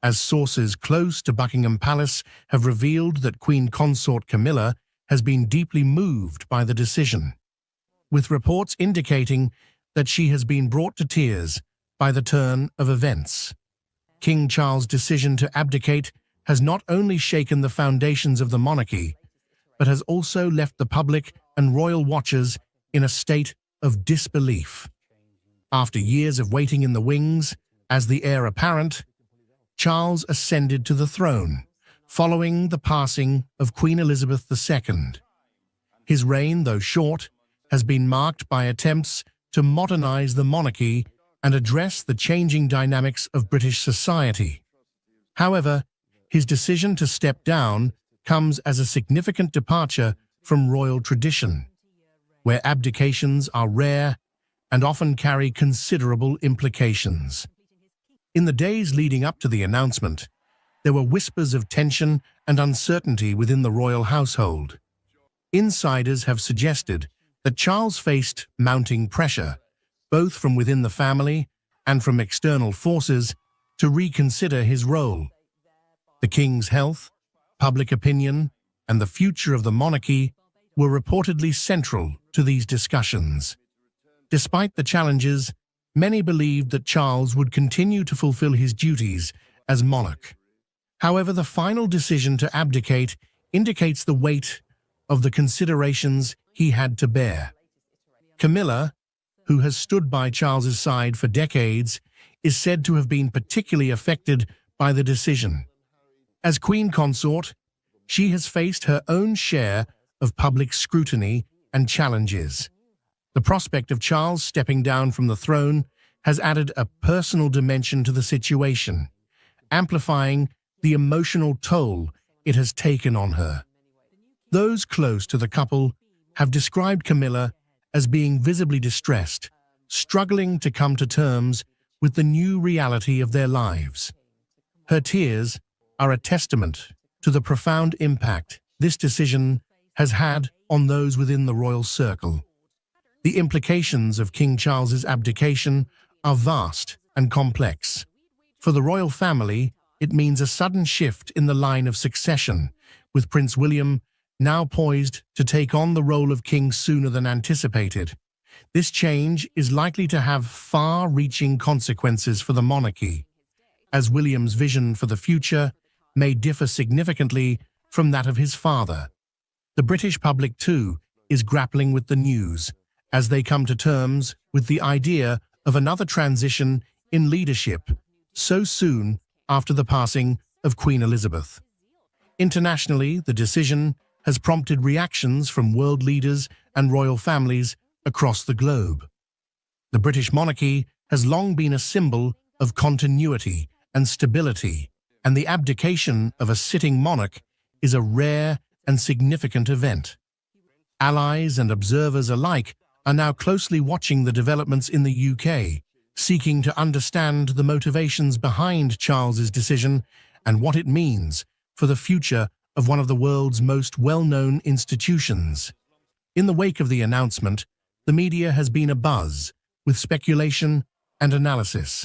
Speaker 7: as sources close to Buckingham Palace have revealed that Queen Consort Camilla has been deeply moved by the decision, with reports indicating that she has been brought to tears by the turn of events. King Charles' decision to abdicate has not only shaken the foundations of the monarchy, but has also left the public and royal watchers in a state of disbelief. After years of waiting in the wings, as the heir apparent, Charles ascended to the throne, following the passing of Queen Elizabeth II. His reign, though short, has been marked by attempts to modernize the monarchy and address the changing dynamics of British society. However, his decision to step down comes as a significant departure from royal tradition, where abdications are rare and often carry considerable implications. In the days leading up to the announcement, there were whispers of tension and uncertainty within the royal household. Insiders have suggested that Charles faced mounting pressure, both from within the family and from external forces, to reconsider his role. The king's health, public opinion, and the future of the monarchy were reportedly central to these discussions. Despite the challenges, many believed that Charles would continue to fulfill his duties as monarch. However, the final decision to abdicate indicates the weight of the considerations he had to bear. Camilla, who has stood by Charles's side for decades, is said to have been particularly affected by the decision. As Queen Consort, she has faced her own share of public scrutiny and challenges. The prospect of Charles stepping down from the throne has added a personal dimension to the situation, amplifying the emotional toll it has taken on her. Those close to the couple have described Camilla as being visibly distressed, struggling to come to terms with the new reality of their lives. Her tears are a testament to the profound impact this decision has had on those within the royal circle. The implications of King Charles's abdication are vast and complex. For the royal family, it means a sudden shift in the line of succession, with Prince William now poised to take on the role of king sooner than anticipated. This change is likely to have far-reaching consequences for the monarchy, as William's vision for the future may differ significantly from that of his father. The British public, too, is grappling with the news, as they come to terms with the idea of another transition in leadership so soon after the passing of Queen Elizabeth. Internationally, the decision has prompted reactions from world leaders and royal families across the globe. The British monarchy has long been a symbol of continuity and stability, and the abdication of a sitting monarch is a rare and significant event. Allies and observers alike are now closely watching the developments in the UK, seeking to understand the motivations behind Charles's decision and what it means for the future of one of the world's most well-known institutions. In the wake of the announcement, the media has been abuzz with speculation and analysis.